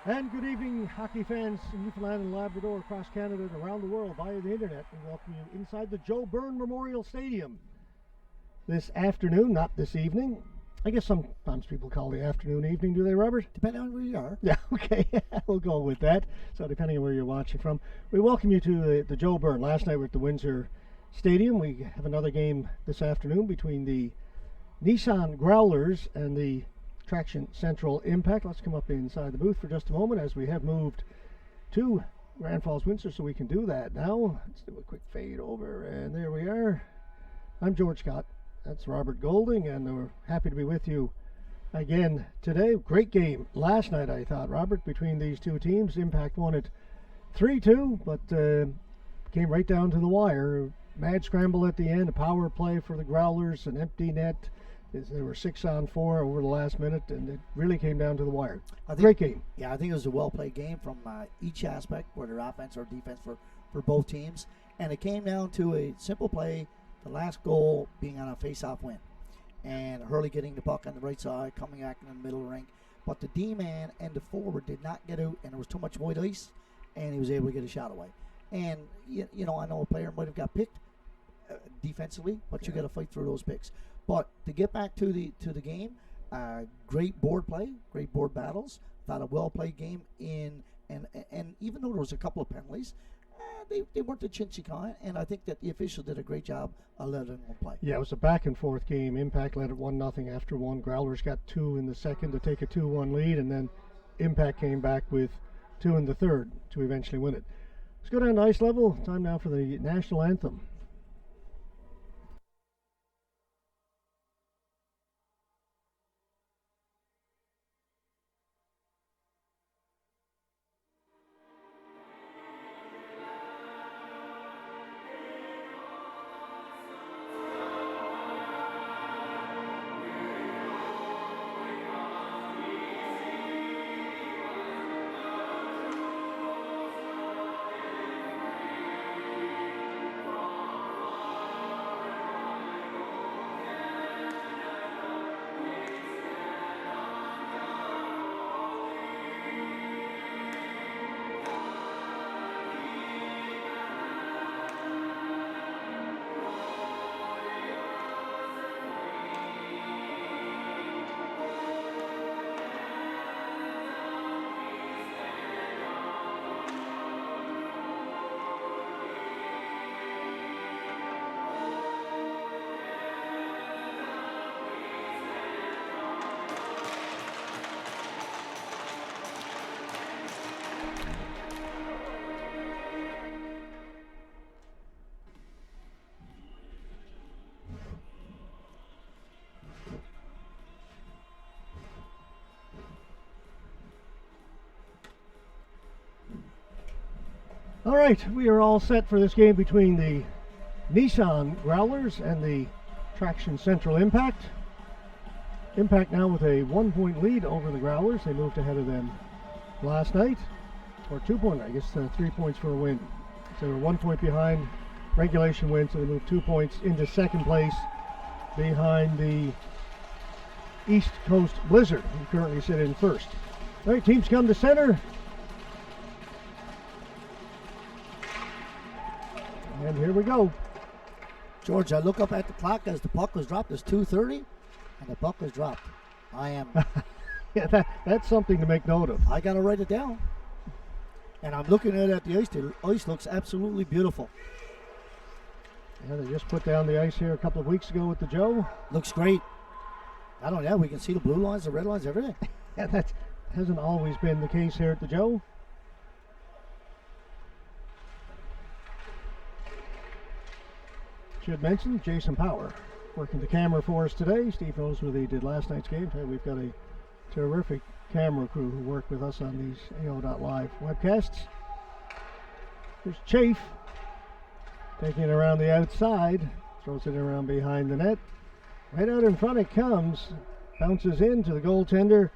And good evening, hockey fans in Newfoundland and Labrador, across Canada and around the world via the internet. We welcome you inside the Joe Byrne Memorial Stadium this afternoon, not this evening. I guess sometimes people call the afternoon evening, do they, Robert? Depending on where you are. Yeah, okay, we'll go with that. So depending on where you're watching from, we welcome you to the Joe Byrne. Last night we're at the Windsor Stadium. We have another game this afternoon between the Nissan Growlers and the Traction Central Impact. Let's come up inside the booth for just a moment as we have moved to Grand Falls, Windsor, so we can do that now. Let's do a quick fade over, and there we are. I'm George Scott. That's Robert Golding, and we're happy to be with you again today. Great game last night, I thought, Robert, between these two teams. Impact won it 3-2, but came right down to the wire. Mad scramble at the end, a power play for the Growlers, an empty net. They were 6-on-4 over the last minute, and it really came down to the wire. Great game. Yeah, I think it was a well-played game from each aspect, whether offense or defense for both teams. And it came down to a simple play, the last goal being on a face-off win. And Hurley getting the puck on the right side, coming back in the middle of the rink. But the D-man and the forward did not get out, and there was too much white ice, and he was able to get a shot away. And, you know, I know a player might have got picked defensively, but you got to fight through those picks. But to get back to the game, great board play, great board battles. Thought a well-played game and even though there was a couple of penalties, they weren't the chinchy kind, and I think that the officials did a great job of letting them play. Yeah, it was a back-and-forth game. Impact led it 1-0 after one. Growlers got 2 in the second to take a 2-1 lead, and then Impact came back with 2 in the third to eventually win it. Let's go down to ice level. Time now for the national anthem. All right, we are all set for this game between the Nissan Growlers and the Traction Central Impact. Impact now with a 1-point lead over the Growlers. They moved ahead of them last night, or 2-point, I guess 3 points for a win. So they were 1 point behind regulation win, so they moved 2 points into second place behind the East Coast Blizzard, who currently sit in first. All right, teams come to center. And here we go. George, I look up at the clock as the puck was dropped. It's 2:30, and the puck was dropped. I am. Yeah, that's something to make note of. I got to write it down. And I'm looking at the ice. The ice looks absolutely beautiful. Yeah, they just put down the ice here a couple of weeks ago with the Joe. Looks great. I don't know. We can see the blue lines, the red lines, everything. Yeah, that hasn't always been the case here at the Joe. Should mention Jason Power working the camera for us today. Steve knows what he did last night's game. We've got a terrific camera crew who work with us on these AO.live webcasts. There's Chafe taking it around the outside, throws it around behind the net. Right out in front it comes, bounces into the goaltender.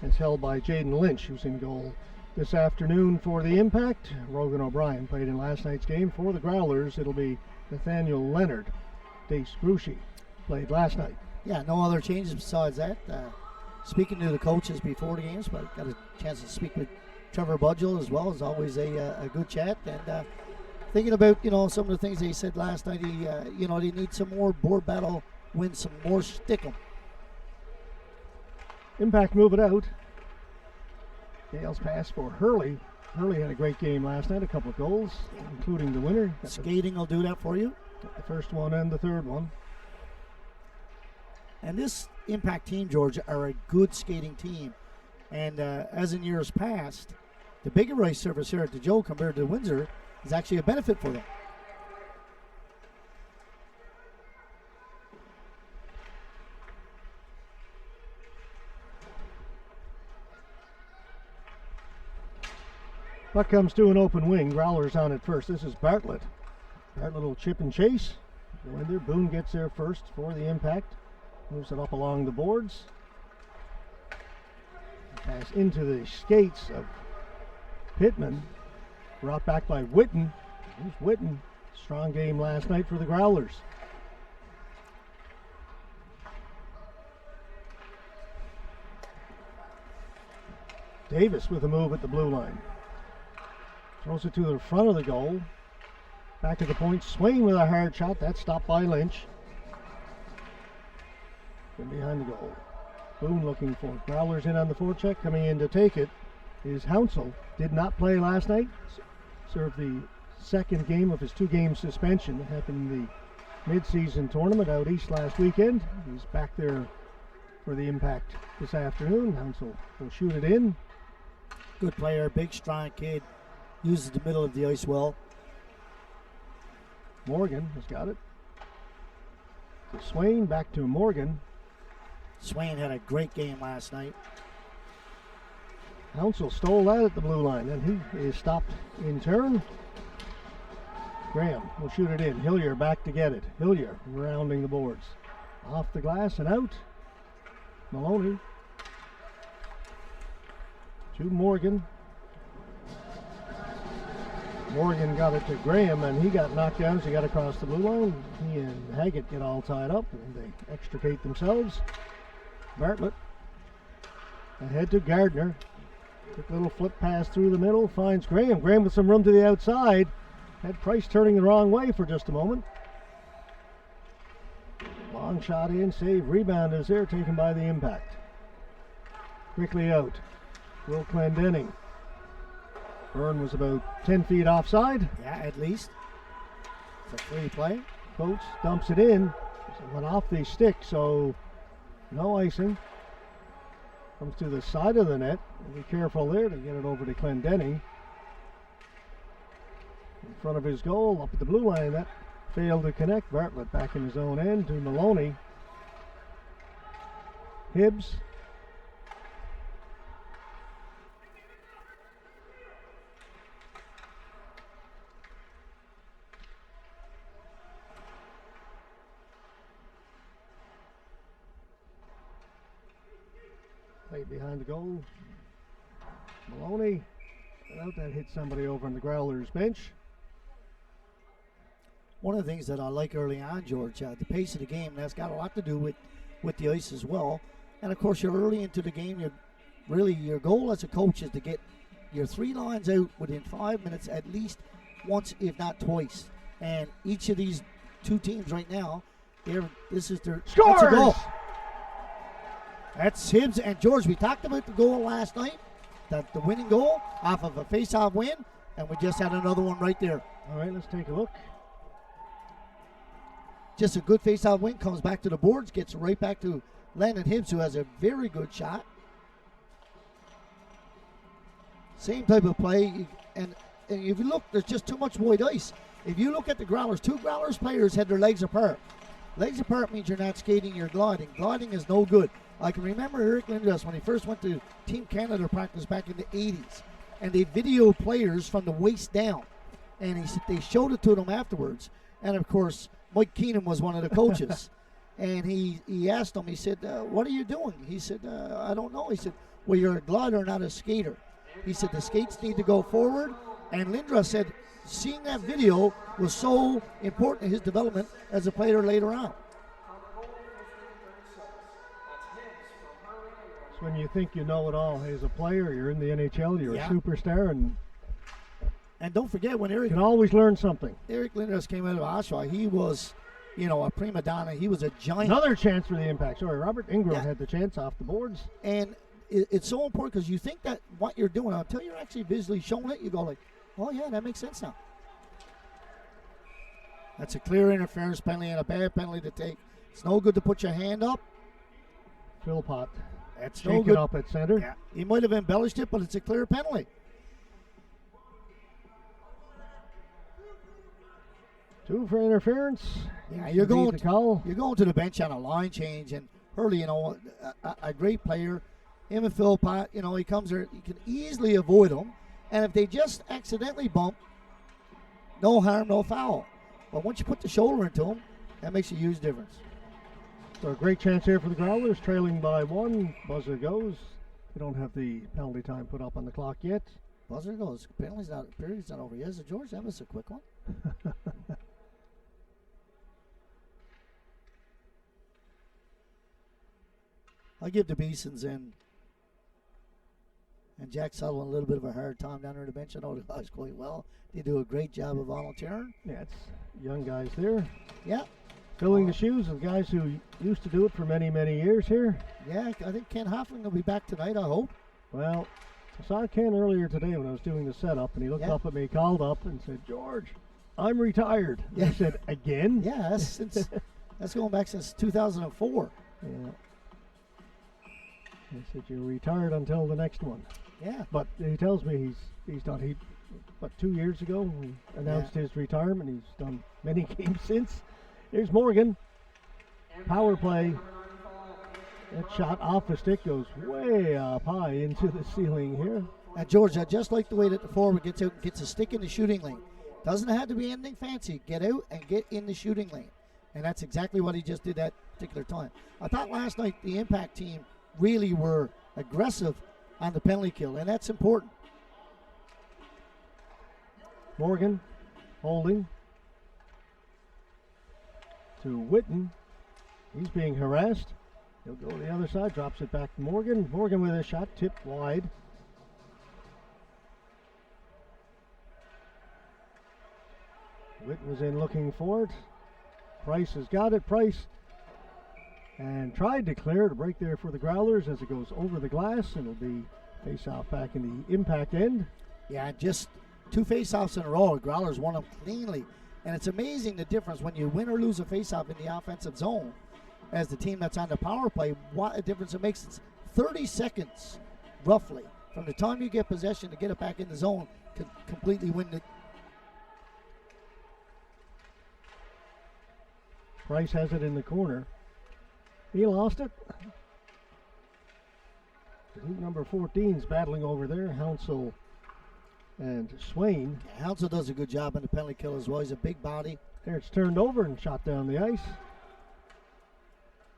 It's held by Jaden Lynch, who's in goal this afternoon for the Impact. Rogan O'Brien played in last night's game. For the Growlers, it'll be Nathaniel Leonard. Dace Gruchy played last night. Yeah, no other changes besides that. Speaking to the coaches before the games, but got a chance to speak with Trevor Budgell as well is always a good chat. And thinking about, some of the things they said last night, they need some more board battle wins, some more stick 'em. Impact move it out. Gale's pass for Hurley. Hurley had a great game last night, a couple of goals, including the winner. Skating will do that for you. The first one and the third one. And this Impact team, George, are a good skating team. And as in years past, the bigger ice surface here at the Joe compared to Windsor is actually a benefit for them. Puck comes to an open wing. Growlers on it first. This is Bartlett. Bartlett will chip and chase. Go in there. Boone gets there first for the Impact. Moves it up along the boards. Pass into the skates of Pittman. Brought back by Witten. Here's Witten. Strong game last night for the Growlers. Davis with a move at the blue line. Throws it to the front of the goal. Back at the point. Swain with a hard shot. That's stopped by Lynch. From behind the goal. Boone looking for it. Growlers in on the forecheck. Coming in to take it is Hounsell. Did not play last night. Served the second game of his 2-game suspension. It happened in the mid-season tournament out east last weekend. He's back there for the Impact this afternoon. Hounsell will shoot it in. Good player, big, strong kid. Uses the middle of the ice well. Morgan has got it. To Swain, back to Morgan. Swain had a great game last night. Hounsell stole that at the blue line, and he is stopped in turn. Graham will shoot it in. Hillier back to get it. Hillier rounding the boards. Off the glass and out. Maloney. To Morgan. Morgan got it to Graham, and he got knocked down as he got across the blue line. He and Haggett get all tied up, and they extricate themselves. Bartlett ahead to Gardner. Quick little flip pass through the middle, finds Graham. Graham with some room to the outside. Had Price turning the wrong way for just a moment. Long shot in, save, rebound is there, taken by the Impact. Quickly out. Will Clendenning. Byrne was about 10 feet offside. Yeah, at least. It's a free play. Coates dumps it in. It went off the stick, so no icing. Comes to the side of the net. Be careful there to get it over to Clendenning. In front of his goal, up at the blue line. That failed to connect. Bartlett back in his own end to Maloney. Hibbs. Played behind the goal. Maloney. Without that, hit somebody over on the Growlers bench. One of the things that I like early on, George, the pace of the game, that's got a lot to do with the ice as well. And of course, you're early into the game. Your goal as a coach is to get your 3 lines out within 5 minutes at least once, if not twice. And each of these 2 teams right now, this is their Scores! That's a goal. That's Hibbs and George. We talked about the goal last night, the winning goal off of a face-off win, and we just had another one right there. All right, let's take a look. Just a good face-off win, comes back to the boards, gets right back to Landon Hibbs, who has a very good shot. Same type of play, and if you look, there's just too much white ice. If you look at the Growlers, 2 Growlers players had their legs apart. Legs apart means you're not skating, you're gliding. Gliding is no good. I can remember Eric Lindros when he first went to Team Canada practice back in the 80s, and they videoed players from the waist down, and they showed it to them afterwards. And of course, Mike Keenan was one of the coaches, and he asked him, he said, what are you doing? He said, I don't know. He said, well, you're a glider, not a skater. He said, the skates need to go forward, and Lindros said, seeing that video was so important in his development as a player later on. It's when you think you know it all. As a player, you're in the NHL, you're Yeah. a superstar, and And don't forget when you Eric can always learn something. Lindros came out of Oshawa, he was, a prima donna. He was a giant. Another chance for the Impact. Sorry, Robert Ingram Yeah. had the chance off the boards. And it's so important because you think that what you're doing, until you're actually visually showing it, you go like, oh, yeah, that makes sense now. That's a clear interference penalty and a bad penalty to take. It's no good to put your hand up. Philpott That's no shake it good. up at center. Yeah, he might have embellished it, but it's a clear penalty. 2 for interference. Yeah, Needs to beat the call. You're going to the bench on a line change, and Hurley, a great player. Him and Philpott, he comes there. You can easily avoid him, and if they just accidentally bump, no harm, no foul. But once you put the shoulder into him, that makes a huge difference. So a great chance here for the Growlers, trailing by 1. Buzzer goes. They don't have the penalty time put up on the clock yet. Buzzer goes. Period's not over yet. Is it George? That was a quick one. I give the Beesons and Jack Sullivan a little bit of a hard time down there on the bench. I know the guys quite well. They do a great job of volunteering. Yeah, it's young guys there. Yeah. Filling the shoes of guys who used to do it for many, many years here. Yeah, I think Ken Hoffman will be back tonight, I hope. Well, I saw Ken earlier today when I was doing the setup, and he looked up at me, called up, and said, George, I'm retired. Yeah. I said, again? Yeah, that's going back since 2004. Yeah. He said, you're retired until the next one. Yeah. But he tells me he's done. 2 years ago, he announced his retirement. He's done many games since. Here's Morgan. Power play. That shot off the stick goes way up high into the ceiling here. And George, I just like the way that the forward gets out and gets a stick in the shooting lane. Doesn't have to be anything fancy. Get out and get in the shooting lane. And that's exactly what he just did that particular time. I thought last night the Impact team really were aggressive on the penalty kill, and that's important. Morgan holding to Witten. He's being harassed. He'll go to the other side, drops it back to Morgan. Morgan with a shot tipped wide. Witten was in looking for it. Price has got it. Price and tried to clear to break there for the Growlers as it goes over the glass. It'll be face off back in the Impact end. Yeah, just 2 face-offs in a row. The Growlers won them cleanly. And it's amazing the difference when you win or lose a face-off in the offensive zone as the team that's on the power play, what a difference it makes. It's 30 seconds, roughly, from the time you get possession to get it back in the zone to completely win the. Price has it in the corner. He lost it. Number 14's battling over there. Hounsel and Swain. Hounsel does a good job on the penalty kill as well. He's a big body. There it's turned over and shot down the ice.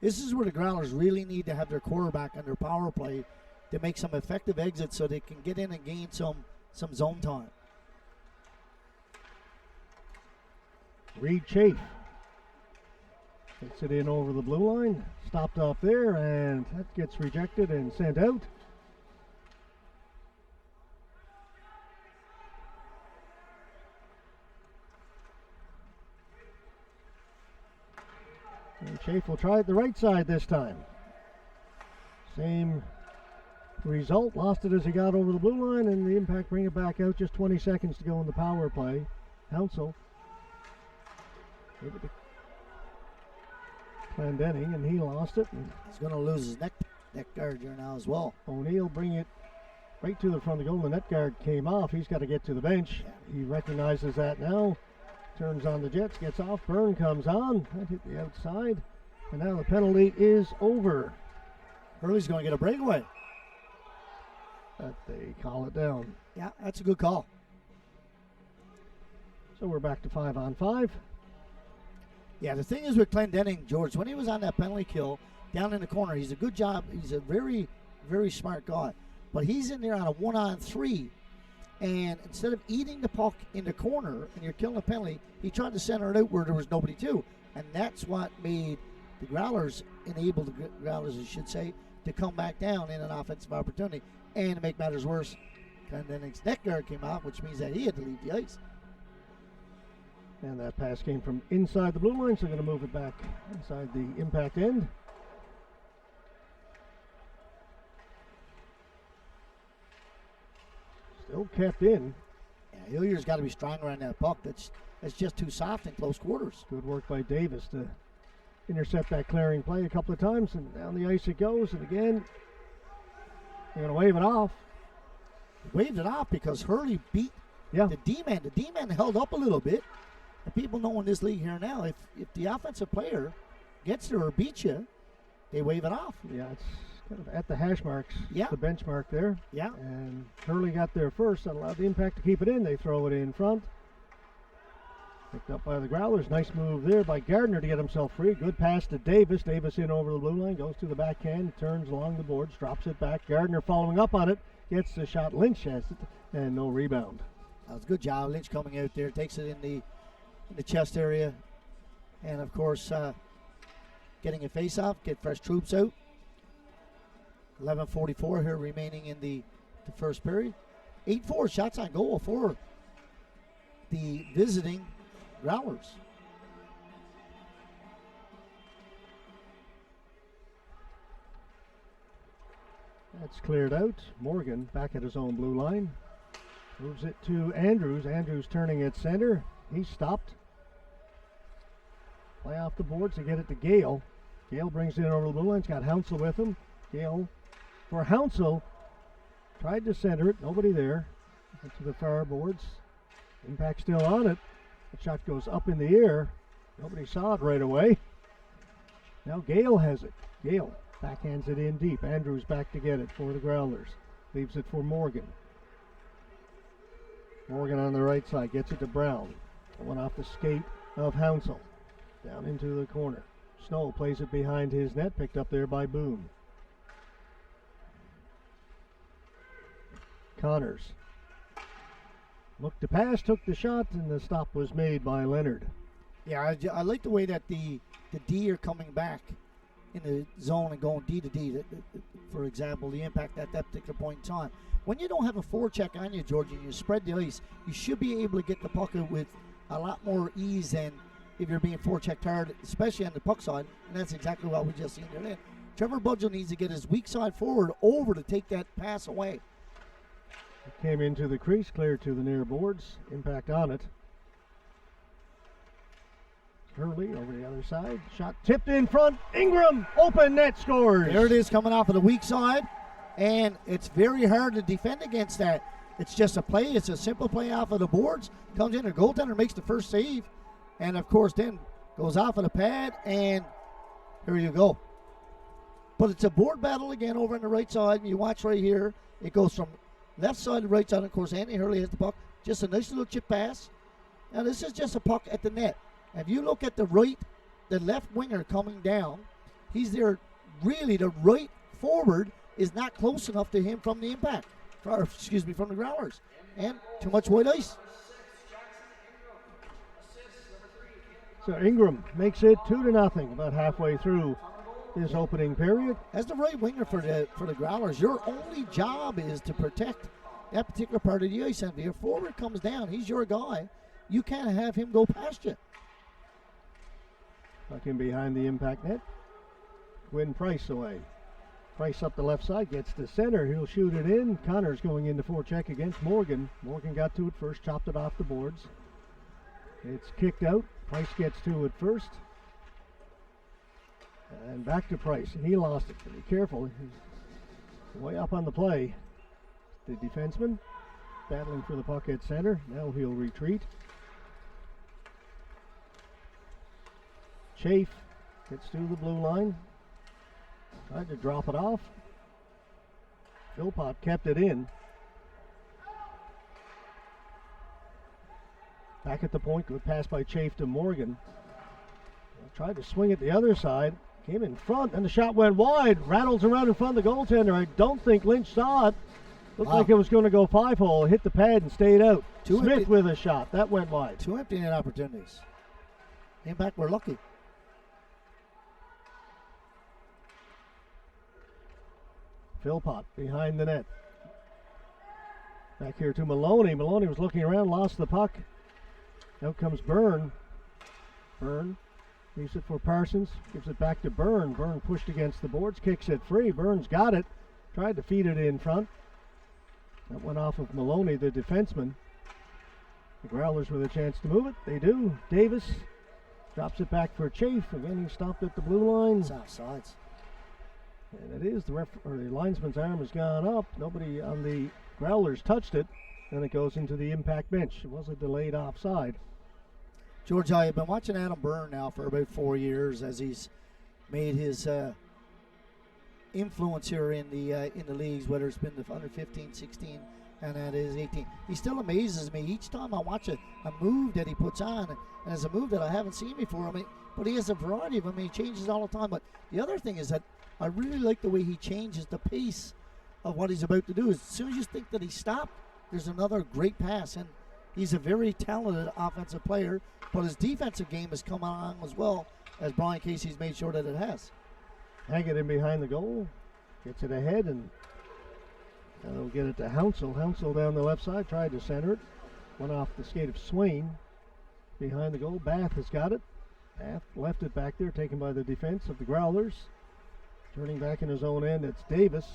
This is where the Growlers really need to have their quarterback on their power play to make some effective exits so they can get in and gain some zone time. Reed Chafe gets it in over the blue line. Stopped off there, and that gets rejected and sent out. And Chafe will try it the right side this time. Same result. Lost it as he got over the blue line, and the Impact bring it back out. Just 20 seconds to go in the power play. Hounsel. Give it to Clendenning, and he lost it. And he's going to lose his neck guard here now as well. O'Neill bring it right to the front of the goal. The net guard came off. He's got to get to the bench. Yeah. He recognizes that now. Turns on the Jets, gets off. Byrne comes on. That hit the outside. And now the penalty is over. Hurley's going to get a breakaway. But they call it down. Yeah, that's a good call. So we're back to 5-on-5. Yeah, the thing is with Clendenning, George, when he was on that penalty kill down in the corner, he's a good job. He's a very, very smart guy. But he's in there on a 1-on-3. And instead of eating the puck in the corner and you're killing a penalty, he tried to center it out where there was nobody to. And that's what made the Growlers, enabled the Growlers, I should say, to come back down in an offensive opportunity. And to make matters worse, and then his neck guard came out, which means that he had to leave the ice. And that pass came from inside the blue line, so they're going to move it back inside the impact end. Still kept in. Yeah, Hilliard's got to be strong around that puck. That's just too soft in close quarters. Good work by Davis to intercept that clearing play a couple of times, and down the ice it goes, and again, they're going to wave it off. Waved it off because Hurley beat the D-man. The D-man held up a little bit. And people know in this league here now, if the offensive player gets there or beats you, they wave it off. Yeah, it's kind of at the hash marks, Yeah. the benchmark there. Yeah. And Hurley got there first. That allowed the Impact to keep it in. They throw it in front. Picked up by the Growlers. Nice move there by Gardner to get himself free. Good pass to Davis. Davis in over the blue line. Goes to the backhand. Turns along the boards. Drops it back. Gardner following up on it. Gets the shot. Lynch has it. And no rebound. That was a good job. Lynch coming out there. Takes it in the chest area. And, of course, getting a face-off. Get fresh troops out. 11:44 here remaining in the first period. 8-4 shots on goal for the visiting Growlers. That's cleared out. Morgan back at his own blue line. Moves it to Andrews. Andrews turning at center. He's stopped. Play off the boards to get it to Gale. Gale brings it in over the blue line. He's got Hounsell with him. Gale for Hounsell. Tried to center it. Nobody there. To the far boards. Impact still on it. The shot goes up in the air. Nobody saw it right away. Now Gale has it. Gale backhands it in deep. Andrews back to get it for the Growlers. Leaves it for Morgan. Morgan on the right side gets it to Brown. Went off the skate of Hounsell. Down into the corner. Snow plays it behind his net. Picked up there by Boone. Connors looked to pass, took the shot, and the stop was made by Leonard. Yeah, I like the way that the D are coming back in the zone and going D to D. For example, the Impact at that particular point in time. When you don't have a forecheck on you, George, and you spread the ice, you should be able to get the puck with a lot more ease than if you're being forechecked hard, especially on the puck side, and that's exactly what we just seen there. Trevor Budgell needs to get his weak side forward over to take that pass away. It came into the crease, clear to the near boards. Impact on it. Hurley over the other side. Shot tipped in front. Ingram, open net, scores. There it is, coming off of the weak side. And it's very hard to defend against that. It's just a play. It's a simple play off of the boards. Comes in, the goaltender makes the first save. And, of course, then goes off of the pad. And here you go. But it's a board battle again over on the right side. You watch right here. It goes from left side to right side. Of course, Andy Hurley has the puck. Just a nice little chip pass. Now, this is just a puck at the net. If you look at the left winger coming down, he's there. Really, the right forward is not close enough to him from the Impact. From the Growlers. And too much white ice. So Ingram makes it 2-0 about halfway through this opening period. As the right winger for the Growlers, your only job is to protect that particular part of the ice. And if your forward comes down, he's your guy. You can't have him go past you. Puck in behind the Impact net. Quinn Price away. Price up the left side, gets to center. He'll shoot it in. Connors going into forecheck against Morgan. Morgan got to it first, chopped it off the boards. It's kicked out. Price gets to it first. And back to Price, and he lost it. Be careful. He's way up on the play. The defenseman battling for the puck at center. Now he'll retreat. Chafe gets to the blue line. Tried to drop it off. Philpott kept it in. Back at the point, good pass by Chafe to Morgan. Tried to swing it the other side. Came in front, and the shot went wide. Rattles around in front of the goaltender. I don't think Lynch saw it. Looked like it was going to go 5-hole. Hit the pad and stayed out. Smith with a shot. That went wide. 2 empty net opportunities. Impact were lucky. Philpott behind the net. Back here to Maloney. Maloney was looking around, lost the puck. Out comes Byrne. Byrne leaves it for Parsons. Gives it back to Byrne. Byrne pushed against the boards, kicks it free. Byrne's got it. Tried to feed it in front. That went off of Maloney, the defenseman. The Growlers with a chance to move it. They do. Davis drops it back for Chafe. Again, he stopped at the blue line. It's offsides. And it is the linesman's arm has gone up. Nobody on the Growlers touched it. And it goes into the impact bench. It was a delayed offside. George, I've been watching Adam Byrne now for about 4 years as he's made his influence here in the leagues, whether it's been the under 15, 16, and that is 18. He still amazes me each time I watch a move that he puts on, and it's a move that I haven't seen before. I mean, but he has a variety of them. He changes all the time. But the other thing is that I really like the way he changes the pace of what he's about to do. As soon as you think that he stopped, there's another great pass, and he's a very talented offensive player, but his defensive game has come along as well as Brian Casey's made sure that it has. Haggett in behind the goal, gets it ahead, and they'll get it to Hounsell. Hounsell down the left side, tried to center it. Went off the skate of Swain. Behind the goal, Bath has got it. Bath left it back there, taken by the defense of the Growlers. Turning back in his own end, it's Davis.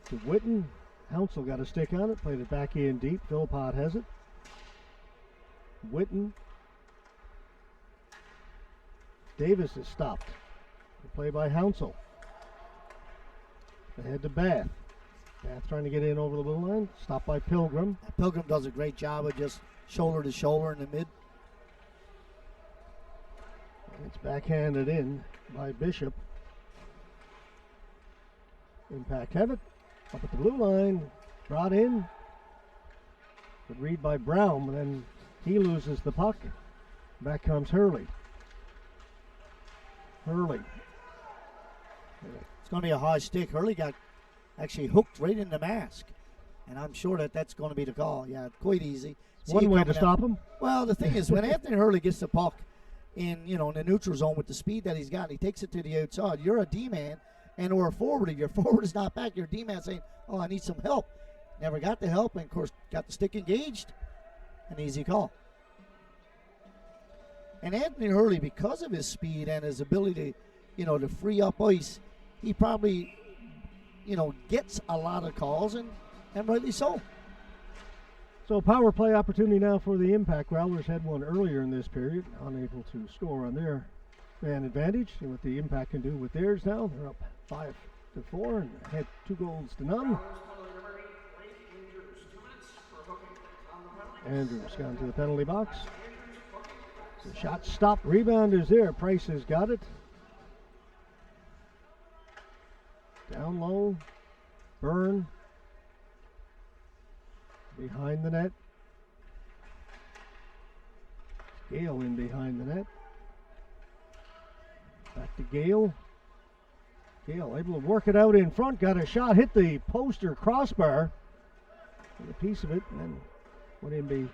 To Witten. Hounsell got a stick on it, played it back in deep. Philpott has it. Witten. Davis is stopped. The play by Hounsell. Ahead to Bath. Bath trying to get in over the blue line. Stopped by Pilgrim. Pilgrim does a great job of just shoulder to shoulder in the mid. And it's backhanded in by Bishop. Impact have it. Up at the blue line. Brought in. Good read by Brown, but then he loses the puck. Back comes Hurley. Hurley. It's going to be a high stick. Hurley got actually hooked right in the mask. And I'm sure that that's going to be the call. Yeah, quite easy. One way to stop him. Well, the thing is, when Anthony Hurley gets the puck in the neutral zone with the speed that he's got, he takes it to the outside. You're a D-man and or a forward. If your forward is not back, your D-man saying, oh, I need some help. Never got the help, and of course got the stick engaged. An easy call. And Anthony Hurley, because of his speed and his ability to free up ice, he probably, gets a lot of calls, and rightly so. So power play opportunity now for the Impact. Growlers had one earlier in this period, unable to score on their man advantage. And what the Impact can do with theirs now, they're up 5-4 and had 2-0. Andrews gone to the penalty box. The shot stopped. Rebound is there. Price has got it. Down low. Byrne. Behind the net. Gale in behind the net. Back to Gale. Gale able to work it out in front. Got a shot. Hit the post or crossbar. And a piece of it. And then went in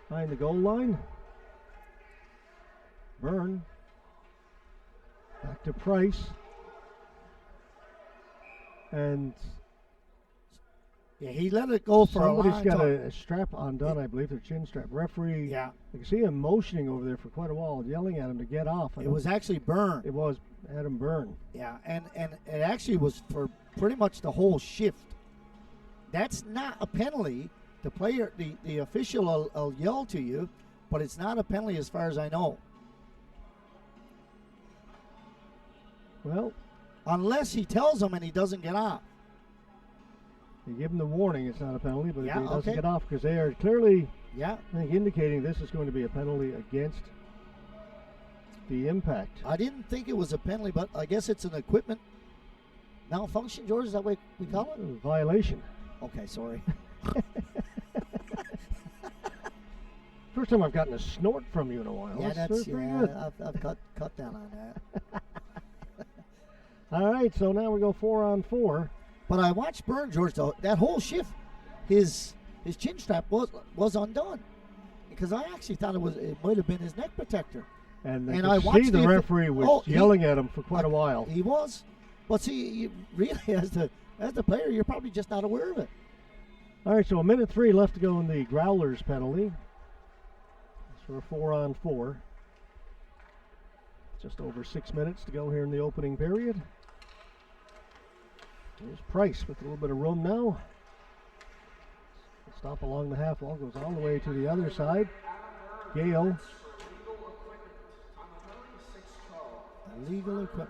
behind the goal line. Byrne. Back to Price. And yeah, he let it go for a long time. Somebody's got a strap undone, I believe, their chin strap. Referee, yeah. I can see him motioning over there for quite a while, yelling at him to get off. It was actually Byrne. It was Adam Byrne. Yeah, and it actually was for pretty much the whole shift. That's not a penalty. The player, the official will yell to you, but it's not a penalty as far as I know. Well, unless he tells him and he doesn't get off. You give him the warning it's not a penalty, but yeah, if he doesn't get off, because they are clearly, yeah, I think, indicating this is going to be a penalty against the Impact. I didn't think it was a penalty, but I guess it's an equipment malfunction, George. Is that what we call it? Violation. Okay, sorry. First time I've gotten a snort from you in a while. Yeah, that's pretty good. I've cut down on that. All right, so now we go 4-on-4. But I watched Byrne, George, though, that whole shift, his chin strap was undone. Because I actually thought it might have been his neck protector. And I watched the referee was yelling at him for quite a while. He was. But see, you really, as the player, you're probably just not aware of it. All right, so 1:03 left to go in the Growlers penalty. It's for a 4-on-4. Just over 6 minutes to go here in the opening period. Here's Price with a little bit of room now. Stop along the half wall, goes all the way to the other side. Gale. Illegal equipment.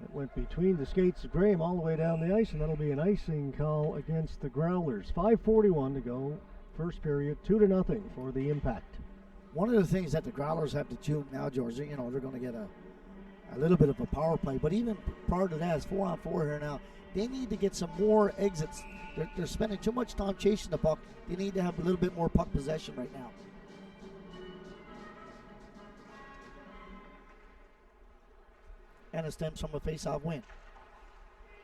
It went between the skates of Graham all the way down the ice, and that'll be an icing call against the Growlers. 5:41 to go, first period, 2-0 for the Impact. One of the things that the Growlers have to tune now, George, they're going to get a little bit of a power play, but even prior to that, it's 4-on-4 here now. They need to get some more exits. They're spending too much time chasing the puck. They need to have a little bit more puck possession right now. And it stems from a face-off win.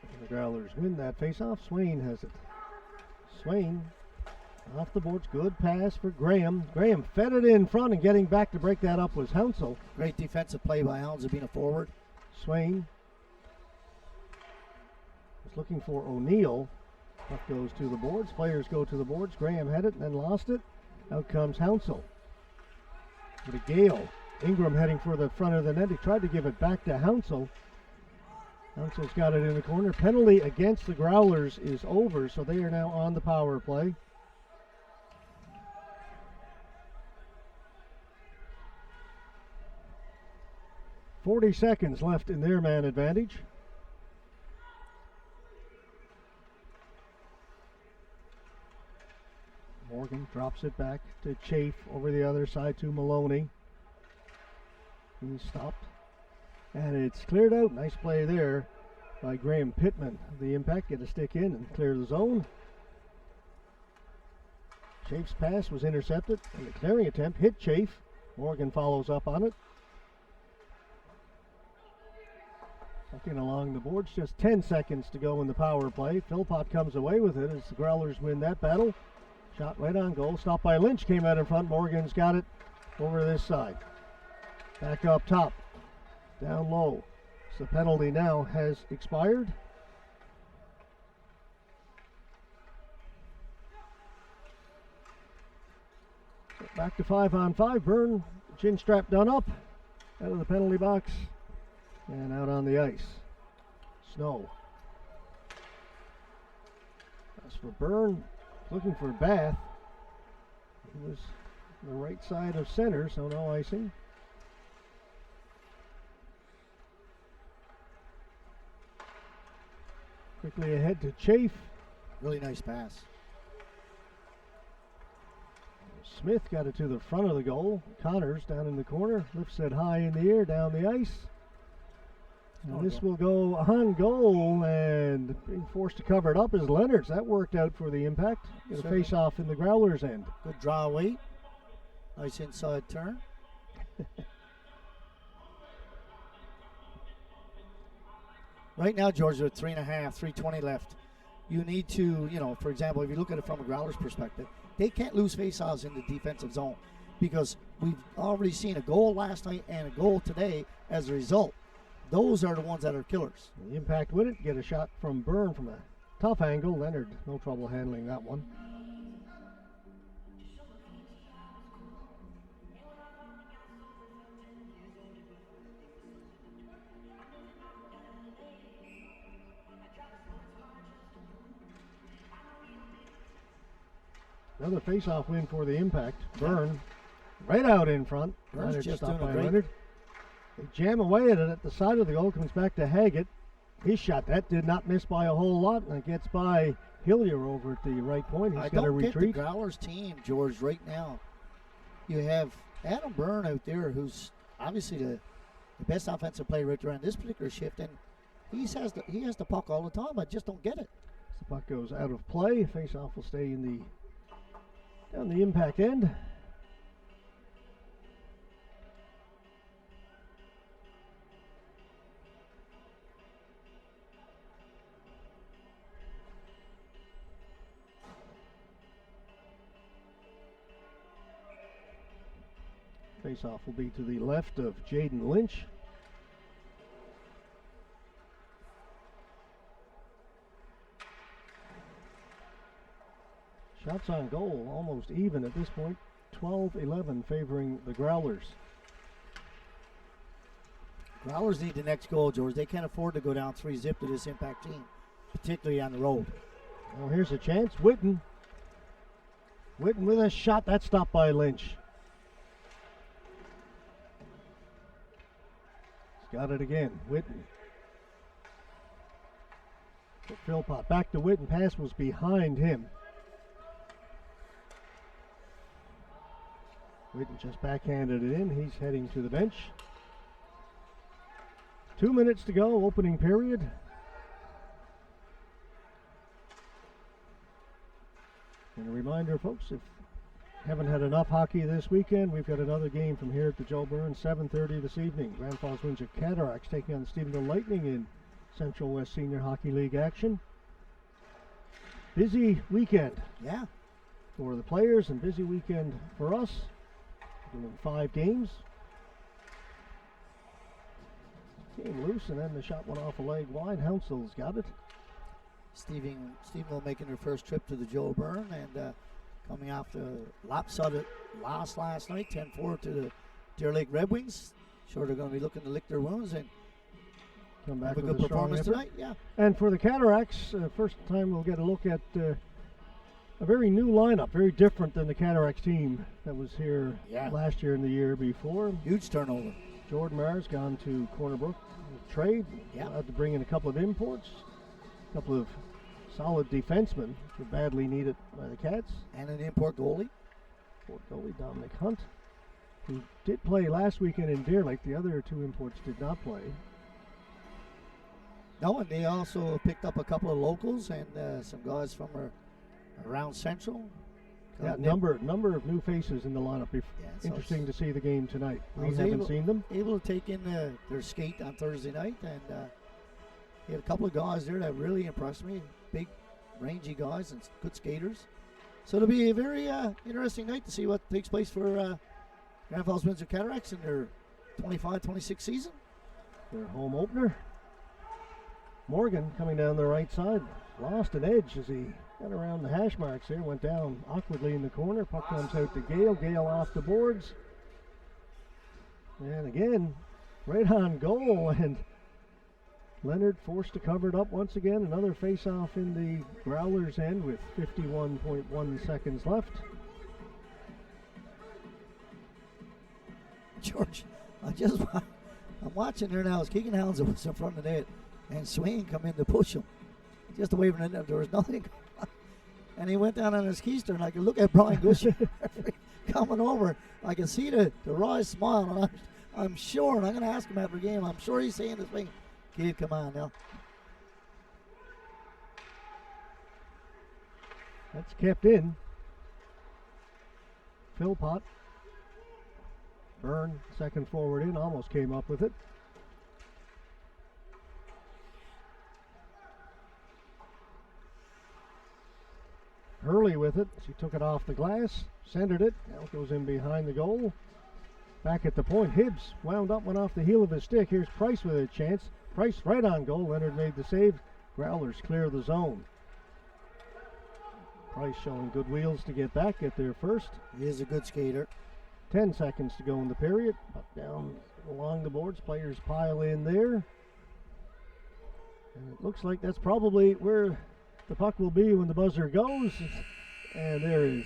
And the Growlers win that face-off. Swain has it. Swain off the boards. Good pass for Graham. Graham fed it in front, and getting back to break that up was Hounsel. Great defensive play by Hounsel being a forward. Swain was looking for O'Neill. Puck goes to the boards. Players go to the boards. Graham had it and then lost it. Out comes Hounsel. With a Gale. Ingram heading for the front of the net. He tried to give it back to Hounsel. Hounsel's got it in the corner. Penalty against the Growlers is over, so they are now on the power play. .40 seconds left in their man advantage. Morgan drops it back to Chafe over the other side to Maloney. He's stopped. And it's cleared out. Nice play there by Graham Pittman. The Impact get a stick in and clear the zone. Chafe's pass was intercepted, and the clearing attempt hit Chafe. Morgan follows up on it. Looking along the boards, just 10 seconds to go in the power play. Philpott comes away with it as the Growlers win that battle. Shot right on goal. Stopped by Lynch, came out in front. Morgan's got it over this side. Back up top. Down low. So the penalty now has expired. Back to 5-on-5. Byrne, chin strap done up. Out of the penalty box. And out on the ice. Snow. As for Byrne, looking for Bath. He was on the right side of center, so no icing. Quickly ahead to Chafe. Really nice pass. Smith got it to the front of the goal. Connors down in the corner. Lifts it high in the air down the ice. And this will go on goal, and being forced to cover it up is Leonards. That worked out for the Impact. Get a face off in the Growlers' end. Good draw away. Nice inside turn. Right now, George, with 3.5, 3:20 left, you need to, for example, if you look at it from a Growlers perspective, they can't lose faceoffs in the defensive zone because we've already seen a goal last night and a goal today as a result. Those are the ones that are killers. The Impact win it. Get a shot from Byrne from a tough angle. Leonard, no trouble handling that one. Another face-off win for the Impact. Byrne right out in front. Byrne's Leonard just stopped doing by a great. Leonard. They jam away at it at the side of the goal. Comes back to Haggett. His shot, that did not miss by a whole lot, and it gets by Hillier over at the right point. He's got to retreat. I don't get the Growlers team, George, right now. You have Adam Byrne out there, who's obviously the best offensive player right there on this particular shift, and he has the puck all the time. I just don't get it. The puck goes out of play. Face-off will stay in down the Impact end. Face-off will be to the left of Jaden Lynch. Shots on goal almost even at this point. 12-11 favoring the Growlers. Growlers need the next goal, George. They can't afford to go down 3-0 to this Impact team, particularly on the road. Well, here's a chance. Witten with a shot. That's stopped by Lynch. He's got it again. Witten. To Philpott. Back to Witten. Pass was behind him. Witten just backhanded it in. He's heading to the bench. 2 minutes to go, opening period. And a reminder, folks, if you haven't had enough hockey this weekend, we've got another game from here at the Joe Byrne, 7:30 this evening. Grand Falls Windsor Cataracts taking on the Stephenville Lightning in Central West Senior Hockey League action. Busy weekend. Yeah. For the players and busy weekend for us. Doing 5 games. Came loose and then the shot went off a leg wide. Hounsel's got it. Stephenville making their first trip to the Joe Byrne and coming off the lopsided loss last night, 10-4 to the Deer Lake Red Wings. Sure, they're going to be looking to lick their wounds and come back have a with good a strong performance effort tonight. Yeah. And for the Cataracts, first time we'll get a look at a very new lineup, very different than the Cataracts team that was here last year and the year before. Huge turnover. Jordan Mars gone to Corner Brook trade. Yeah. Had to bring in a couple of imports, a couple of solid defensemen, which were badly needed by the Cats. And an import goalie. Import goalie Dominic Hunt, who did play last weekend in Deer Lake. The other 2 imports did not play. No, and they also picked up a couple of locals and some guys from around Central. Yeah, number of new faces in the lineup. So interesting to see the game tonight. We was haven't seen them. Able to take in their skate on Thursday night, and he had a couple of guys there that really impressed me. Big, rangy guys and good skaters. So it'll be a very interesting night to see what takes place for Grand Falls Windsor Cataracts in their 25-26 season. Their home opener. Morgan coming down the right side. Lost an edge as he got around the hash marks there. Went down awkwardly in the corner. Puck comes out to Gale. Gale off the boards. And again, right on goal. And Leonard forced to cover it up once again. Another face-off in the Growlers' end with 51.1 seconds left. George, I'm watching there now as Keegan Hounds was in front of the net, and Swain come in to push him. Just away from the net, there was nothing. And he went down on his keister, and I could look at Brian Gushie coming over. I can see the wry smile, and I'm sure, and I'm going to ask him after the game, I'm sure he's saying this thing, kid, come on now. That's kept in. Philpott. Byrne, second forward in, almost came up with it. Hurley with it. She took it off the glass, centered it. Now it goes in behind the goal. Back at the point, Hibbs wound up, went off the heel of his stick. Here's Price with a chance. Price right on goal. Leonard made the save. Growlers clear the zone. Price showing good wheels to get back at their first. He is a good skater. 10 seconds to go in the period. Puck down along the boards. Players pile in there. And it looks like that's probably where the puck will be when the buzzer goes. And there is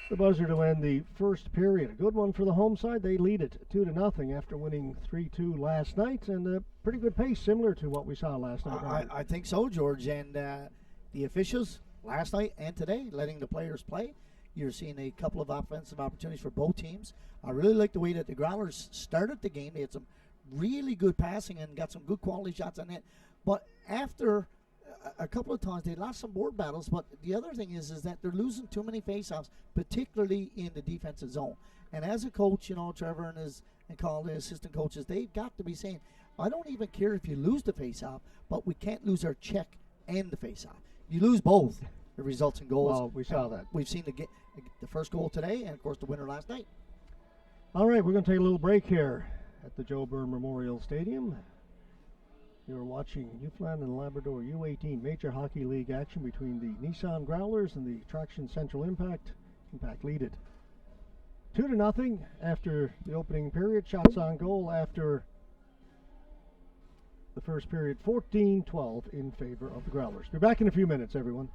the buzzer to end the first period. A good one for the home side. They lead it 2-0 after winning 3-2 last night. And a pretty good pace, similar to what we saw last night. I think so, George. And the officials last night and today letting the players play. You're seeing a couple of offensive opportunities for both teams. I really like the way that the Growlers started the game. They had some really good passing and got some good quality shots on net. But after a couple of times, they lost some board battles. But the other thing is that they're losing too many faceoffs, particularly in the defensive zone. And as a coach, Trevor and Carl, the assistant coaches, they've got to be saying, I don't even care if you lose the faceoff, but we can't lose our check and the faceoff. You lose both. It results in goals. Well, we saw that. We've seen the first goal today, and of course the winner last night. All right, we're going to take a little break here at the Joe Byrne Memorial Stadium. You're watching Newfoundland and Labrador U18 Major Hockey League action between the Nissan Growlers and the Traction Central Impact. Impact lead it 2-0 after the opening period. Shots on goal after the first period, 14-12 in favor of the Growlers. Be back in a few minutes, everyone.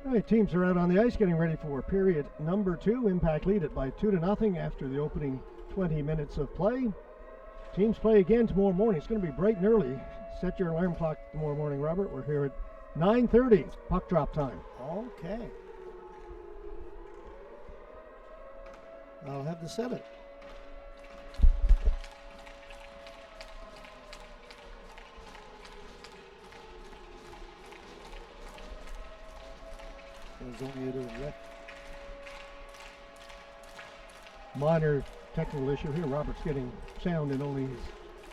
All right, teams are out on the ice getting ready for period number 2. Impact lead it by 2-0 after the opening 20 minutes of play. Teams play again tomorrow morning. It's going to be bright and early. Set your alarm clock tomorrow morning, Robert. We're here at 9:30, puck drop time. Okay. I'll have to set it. There's only a left. Minor technical issue here. Robert's getting sound in only his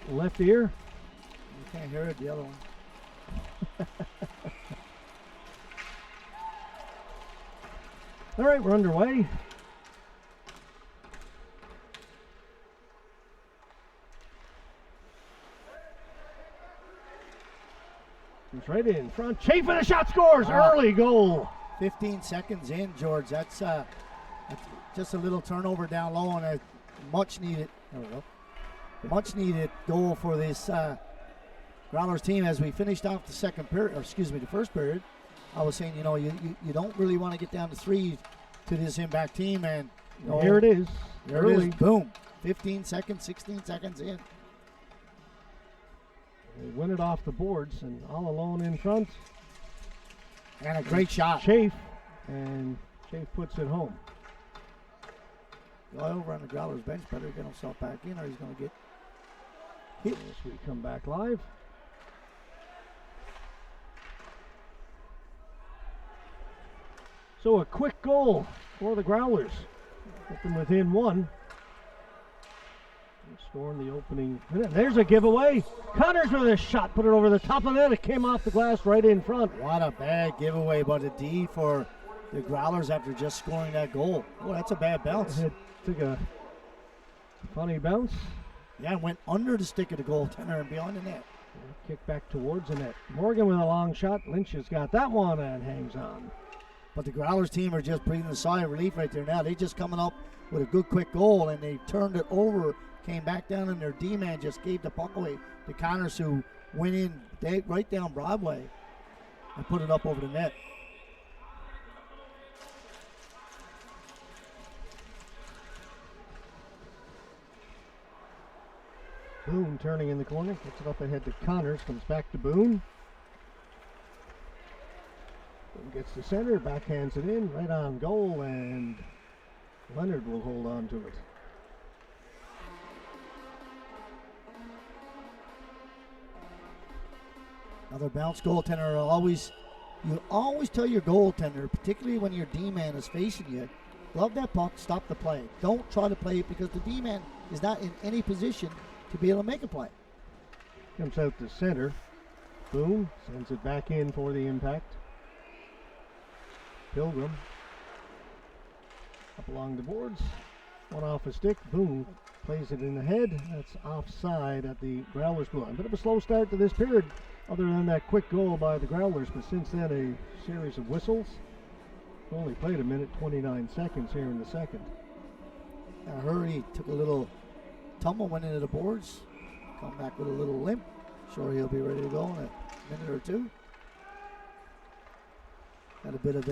left ear. You can't hear it, the other one. All right, we're underway. He's right in front. Chafe with a shot, scores. Early goal. 15 seconds in, George. That's just a little turnover down low and a much needed. There we go. Much needed goal for this Growlers team as we finished off the second period, or excuse me, the first period. I was saying, you don't really want to get down to 3 to this Impact team, and here it is. There it is. Boom. 15 seconds, 16 seconds in. They win it off the boards and all alone in front. And a great shot. Chafe, and Chafe puts it home. Guy over on the Growlers bench better get himself back in or he's going to get hit. As we come back live. So a quick goal for the Growlers. Get them within 1. Scoring the opening minute. There's a giveaway. Connors with a shot, put it over the top of the net. It came off the glass right in front. What a bad giveaway, but a D for the Growlers after just scoring that goal. Oh, that's a bad bounce. It took a funny bounce. Yeah, went under the stick of the goaltender and beyond the net. Kick back towards the net. Morgan with a long shot. Lynch has got that one and hangs on. But the Growlers team are just breathing a sigh of relief right there now. They just coming up with a good quick goal and they turned it over. Came back down and their D-man just gave the puck away to Connors, who went in right down Broadway and put it up over the net. Boone turning in the corner, gets it up ahead to Connors, comes back to Boone. Boone gets to center, backhands it in, right on goal, and Leonard will hold on to it. Another bounce goaltender. You always tell your goaltender, particularly when your D-man is facing you, glove that puck, stop the play. Don't try to play it because the D-man is not in any position to be able to make a play. Comes out to center. Boone sends it back in for the Impact. Pilgrim up along the boards. One off a stick. Boone plays it in the head. That's offside at the Growlers blue line. Bit of a slow start to this period, other than that quick goal by the Growlers, but since then a series of whistles. Only played a minute 29 seconds here in the second. Hurry took a little tumble, went into the boards, come back with a little limp. Sure he'll be ready to go in a minute or two. Had a bit of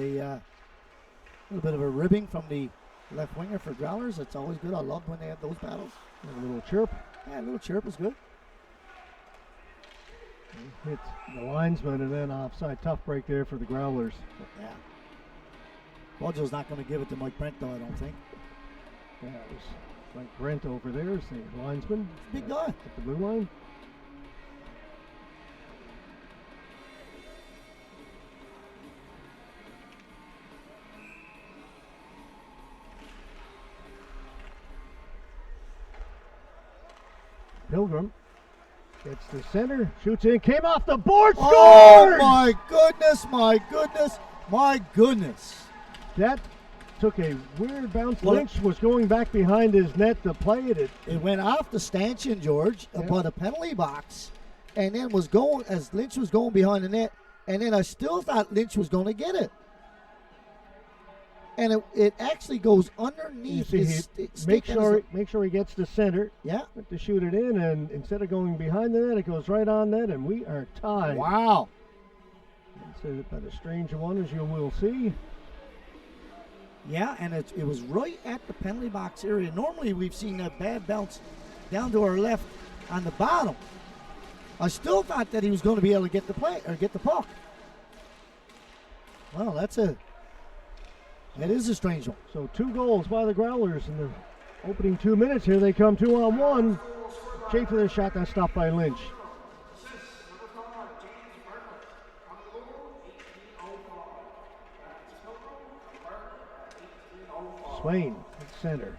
a ribbing from the left winger for Growlers. That's always good. I love when they have those battles. And a little chirp. Yeah, a little chirp is good. Hit the linesman and then offside. Tough break there for the Growlers. Yeah. Bojo's not going to give it to Mike Brent, though, I don't think. Yeah, it was Mike Brent over there as the linesman. Big guy. At the blue line. Pilgrim gets the center, shoots in, came off the board, scores! Oh my goodness, my goodness, my goodness. That took a weird bounce. Lynch was going back behind his net to play it. It went off the stanchion, George, by the penalty box, and then was going, as Lynch was going behind the net, and then I still thought Lynch was going to get it. And it actually goes underneath his stick. Make sure he gets to center. Yeah. To shoot it in, and instead of going behind the net, it goes right on net, and we are tied. Wow. It's about a strange one, as you will see. Yeah, and it was right at the penalty box area. Normally we've seen a bad bounce down to our left on the bottom. I still thought that he was going to be able to get the play or get the puck. Well, that is a strange one. So 2 goals by the Growlers in the opening 2 minutes. Here they come, 2-on-1. Schaefer, the shot that's stopped by Lynch. Swain at center.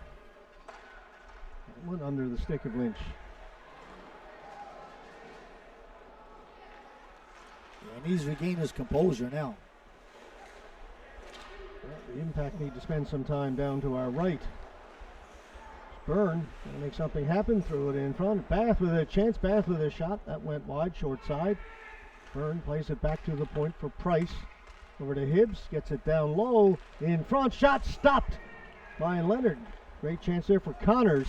Went under the stick of Lynch. And he's regained his composure now. Well, the Impact need to spend some time down to our right. Byrne going to make something happen. Threw it in front. Bath with a chance. Bath with a shot. That went wide, short side. Byrne plays it back to the point for Price. Over to Hibbs. Gets it down low. In front. Shot stopped by Leonard. Great chance there for Connors.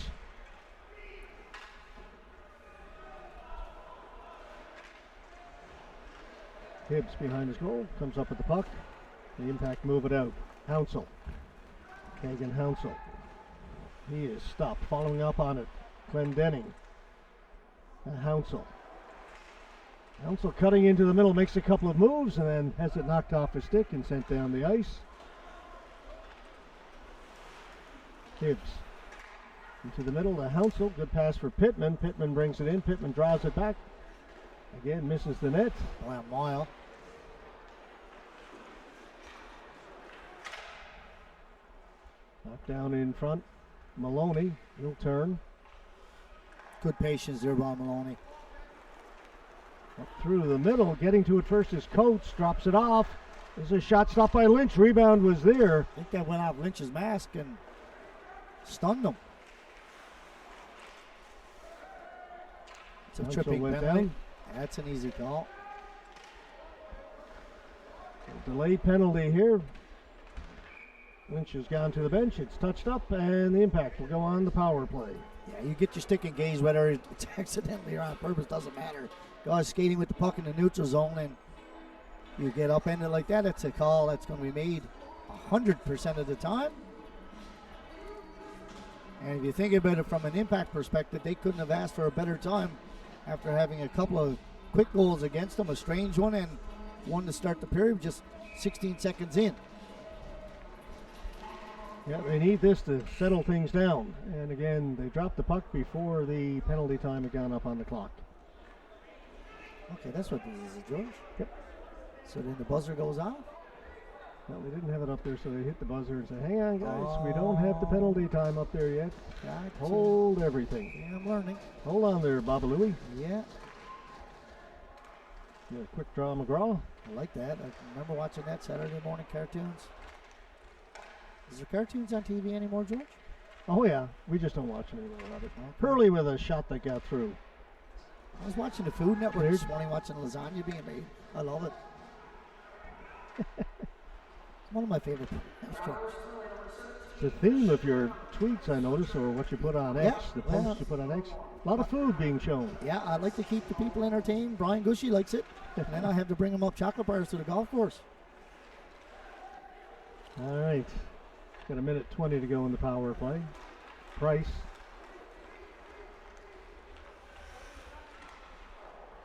Hibbs behind his goal. Comes up with the puck. The Impact move it out. Hounsell. Kagan Hounsell. He is stopped. Following up on it. Clendenning. Hounsell. Hounsell cutting into the middle. Makes a couple of moves and then has it knocked off his stick and sent down the ice. Hibbs. Into the middle to Hounsell. Good pass for Pittman. Pittman brings it in. Pittman draws it back. Again, misses the net. By a mile. Knocked down in front. Maloney. He'll turn. Good patience there by Maloney. Up through the middle. Getting to it first is Coates. Drops it off. There's a shot stopped by Lynch. Rebound was there. I think that went off Lynch's mask and stunned him. It's a Hounsell tripping went penalty. down. That's an easy call. A delay penalty here. Lynch has gone to the bench. It's touched up, and the Impact will go on the power play. Yeah, you get your stick engaged, whether it's accidentally or on purpose, doesn't matter. Guys skating with the puck in the neutral zone, and you get upended like that, it's a call that's going to be made 100% of the time. And if you think about it from an Impact perspective, they couldn't have asked for a better time after having a couple of quick goals against them, a strange one and one to start the period just 16 seconds in. Yeah, they need this to settle things down. And again, they dropped the puck before the penalty time had gone up on the clock. Okay, that's what this is, George. Yep. So then the buzzer goes off. Well, they didn't have it up there, so they hit the buzzer and said, hang on, guys, we don't have the penalty time up there yet. Gotcha. Hold everything. Yeah, I'm learning. Hold on there, Babalooey. Yeah, Yeah, quick draw, McGraw. I like that. I remember watching that Saturday morning cartoons. Is there cartoons on TV anymore, George? Oh, yeah, we just don't watch any more of it. Okay. Hurley with a shot that got through. I was watching the Food Network There's- this morning, watching lasagna being made. I love it. It's one of my favorite programs, George. The theme of your tweets, I notice, or what you put on X, Yeah, the posts well- you put on X, a lot of food being shown. Yeah, I like to keep the people entertained. Brian Gushy likes it. And then I have to bring them up chocolate bars to the golf course. All right. Got a minute 20 to go in the power play. Price.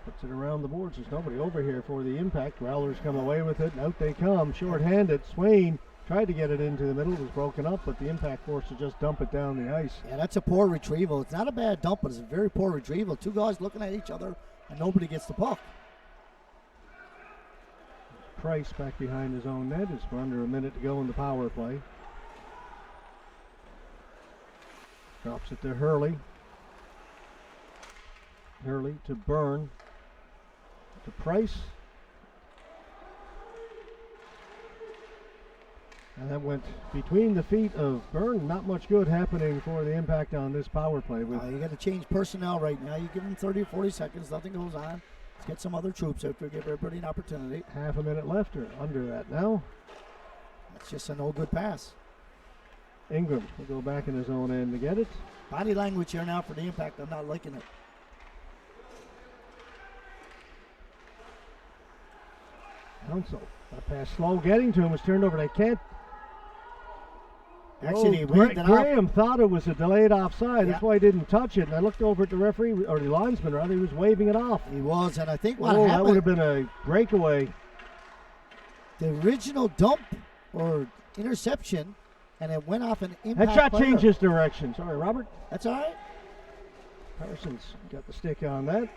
Puts it around the boards. There's nobody over here for the Impact. Growlers come away with it, and out they come. Short-handed. Swain tried to get it into the middle. It was broken up, but the Impact forced to just dump it down the ice. Yeah, that's a poor retrieval. It's not a bad dump, but it's a very poor retrieval. Two guys looking at each other, and nobody gets the puck. Price back behind his own net. It's under a minute to go in the power play. Drops it to Hurley. Hurley to Byrne. To Price. And that went between the feet of Byrne. Not much good happening for the Impact on this power play. With You got to change personnel right now. You give them 30 or 40 seconds. Nothing goes on. Let's get some other troops out there. Give everybody an opportunity. half a minute left, or under that now. That's just a no good pass. Ingram will go back in his own end to get it. Body language here now for the Impact. I'm not liking it. Council. That pass slow getting to him, was turned over. They can't. Actually, he Gra- waved it off. Graham thought it was a delayed offside. Yeah. That's why he didn't touch it. And I looked over at the referee, or the linesman rather, he was waving it off. He was, and I think what That would happened, have been a breakaway. the original dump or interception, and it went off an That impact shot player. changes direction. Sorry, Robert. That's all right. Parsons got the stick on that.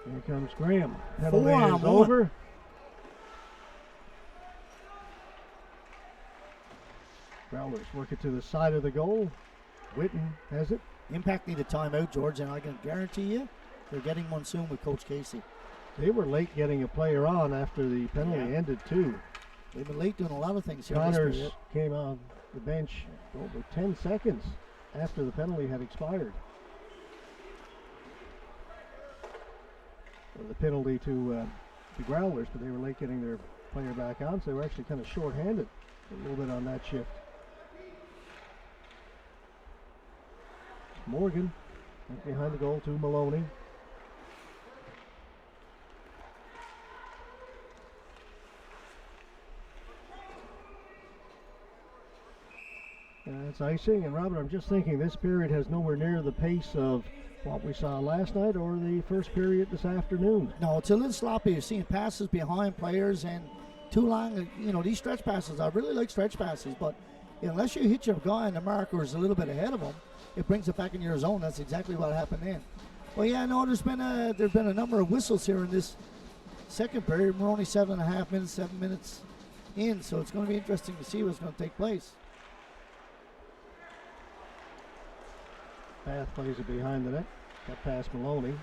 Here comes Graham. 4 Penalty on is 1. over. Growlers work it to the side of the goal. Witten has it. Impact need a timeout, George, and I can guarantee you they're getting one soon with Coach Casey. They were late getting a player on after the penalty ended too. They've been late doing a lot of things here. This Connors period. came on the bench over 10 seconds after the penalty had expired. Or the penalty to the Growlers, but they were late getting their player back on, so they were actually kind of short-handed a little bit on that shift. Morgan right behind the goal to Maloney. That's icing, and Robert, I'm just thinking this period has nowhere near the pace of what we saw last night or the first period this afternoon. No, it's a little sloppy. You're seeing passes behind players and too long. You know, these stretch passes, I really like stretch passes, but unless you hit your guy and the marker is a little bit ahead of him, it brings it back in your zone. That's exactly what happened then. Well, yeah, no, there's been a number of whistles here in this second period. We're only 7.5 minutes, 7 minutes in, so it's going to be interesting to see what's going to take place. Bath plays it behind the net. Got past Maloney.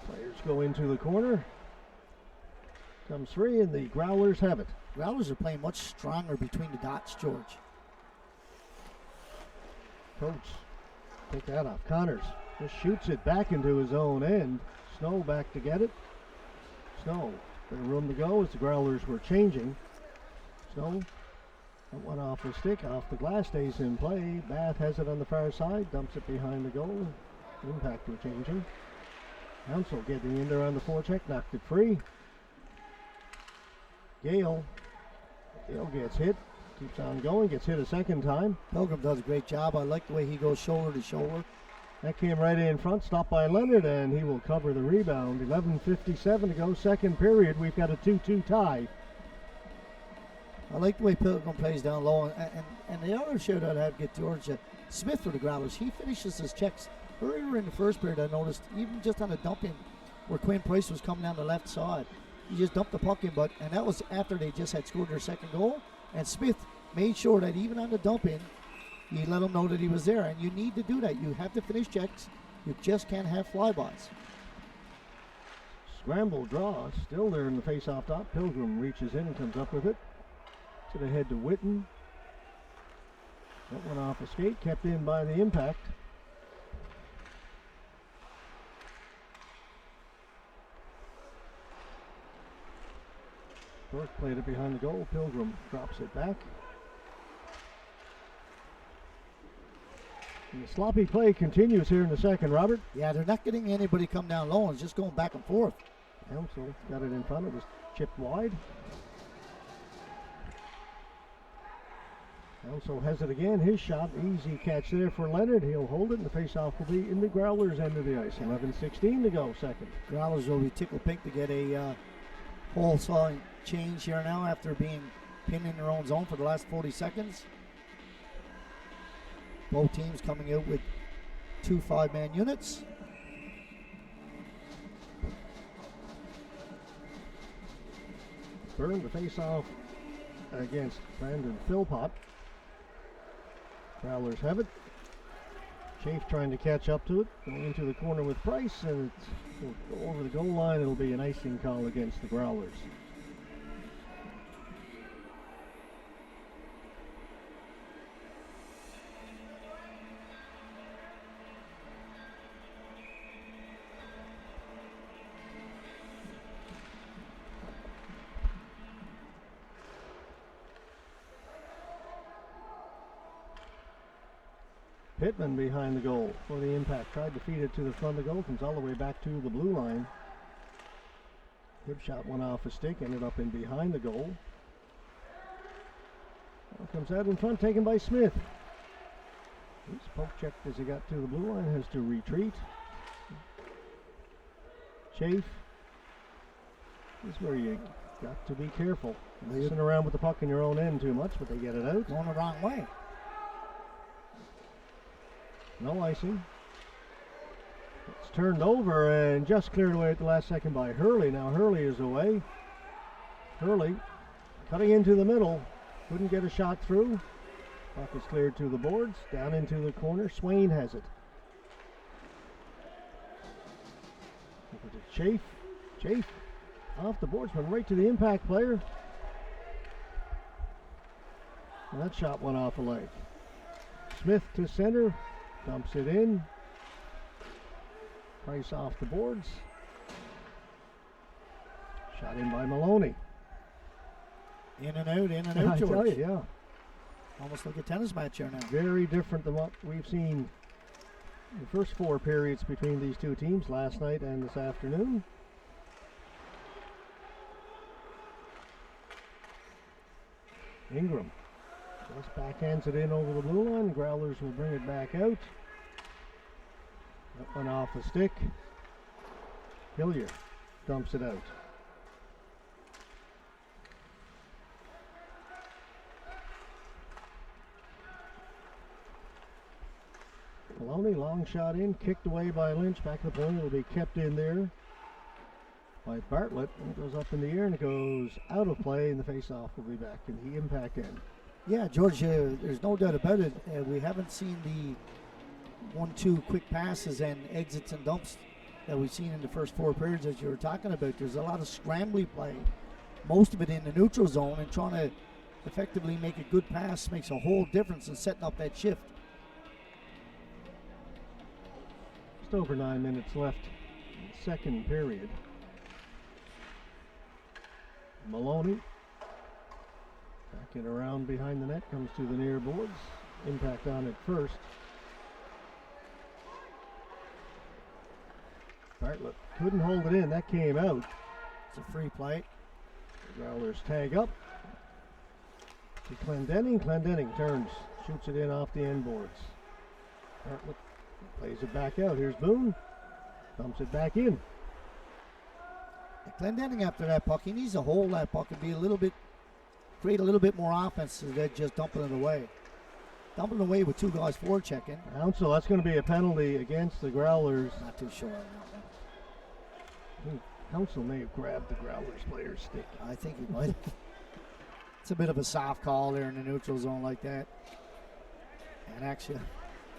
Players go into the corner. Comes free, and the Growlers have it. Growlers are playing much stronger between the dots, George. Coach, take that off. Connors just shoots it back into his own end. Snow back to get it. Snow, bit of room to go as the Growlers were changing. Snow, that one off the stick, off the glass, stays in play. Bath has it on the far side, dumps it behind the goal. Impact were changing. Council getting in there on the forecheck, knocked it free. Gale gets hit. Keeps on going, gets hit a second time. Pilgrim does a great job. I like the way he goes shoulder to shoulder. That came right in front, stopped by Leonard, and he will cover the rebound. 11:57 to go, second period. We've got a 2-2 tie. I like the way Pilgrim plays down low. And the other shout out I'd get George Smith for the Growlers. He finishes his checks earlier in the first period. I noticed, even just on a dumping where Quinn Price was coming down the left side, he just dumped the puck in, and that was after they just had scored their second goal. And Smith made sure that even on the dump-in, you let him know that he was there. And you need to do that. You have to finish checks. You just can't have flybys. Scramble draw, still there in the face-off dot. Pilgrim reaches in and comes up with it. To the head to Witten. That one off a skate, kept in by the Impact. Burke played it behind the goal. Pilgrim drops it back. And the sloppy play continues here in the second, Robert. Yeah, they're not getting anybody come down low, and it's just going back and forth. Council got it in front. It was chipped wide. Council has it again. His shot, easy catch there for Leonard. He'll hold it, and the face-off will be in the Growlers' end of the ice. 11:16 to go, second. Growlers will be tickled pink to get a whole saw change here now after being pinned in their own zone for the last 40 seconds. Both teams coming out with 2 5-man units. Byrne, the face-off against Brandon Philpott. Growlers have it. Chafe trying to catch up to it, going into the corner with Price, and it'll go over the goal line. It'll be an icing call against the Growlers. Pittman behind the goal for the Impact. Tried to feed it to the front of the goal. Comes all the way back to the blue line. Hip shot went off a stick, ended up in behind the goal. Now comes out in front, taken by Smith. He's poke checked as he got to the blue line, has to retreat. Chafe. This is where you got to be careful. Messing around with the puck in your own end too much, but they get it out. Going the wrong way. No icing. It's turned over and just cleared away at the last second by Hurley. Now Hurley is away. Hurley cutting into the middle. Couldn't get a shot through. Puck is cleared to the boards. Down into the corner. Swain has it. Over to Chafe. Chafe off the boards, went right to the impact player. And that shot went off a leg. Smith to center. Dumps it in. Price off the boards. Shot in by Maloney. In and out, I George. tell you, yeah. Almost like a tennis match here now. Very different than what we've seen the first 4 periods between these two teams last night and this afternoon. Ingram just backhands it in over the blue line. Growlers will bring it back out. That went off a stick. Hillier dumps it out. Maloney, long shot in, kicked away by Lynch. Back to the point, it'll be kept in there by Bartlett. And it goes up in the air and it goes out of play, and the face-off will be back in the impact end. Yeah, George, there's no doubt about it. We haven't seen the 1-2 quick passes and exits and dumps that we've seen in the first 4 periods as you were talking about. There's a lot of scrambly play, most of it in the neutral zone, and trying to effectively make a good pass makes a whole difference in setting up that shift. Just over 9 minutes left in the second period. Maloney backing around behind the net, comes to the near boards. Impact on it first. Bartlett couldn't hold it in. That came out. It's a free play. The Growlers tag up to Clendenning. Clendenning turns, shoots it in off the end boards. Bartlett plays it back out. Here's Boone. Dumps it back in. Clendenning after that puck, he needs to hold that puck and be create a little bit more offense than just dumping it away. Dumping it away with 2 guys forward checking. Council, that's going to be a penalty against the Growlers. Not too sure on that one. Council may have grabbed the Growlers player's stick. I think he might. It's a bit of a soft call there in the neutral zone like that. And actually,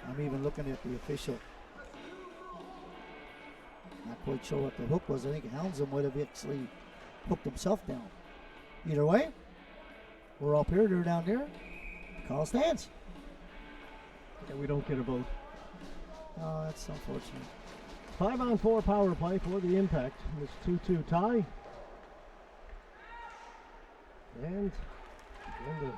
I'm even looking at the official. Not quite sure what the hook was. I think Helmsman might have actually hooked himself down. Either way, we're up here, they're down there. The call stands. Yeah, we don't get a vote. Oh, that's unfortunate. 5-on-4 power play for the Impact. This 2-2 tie. And again,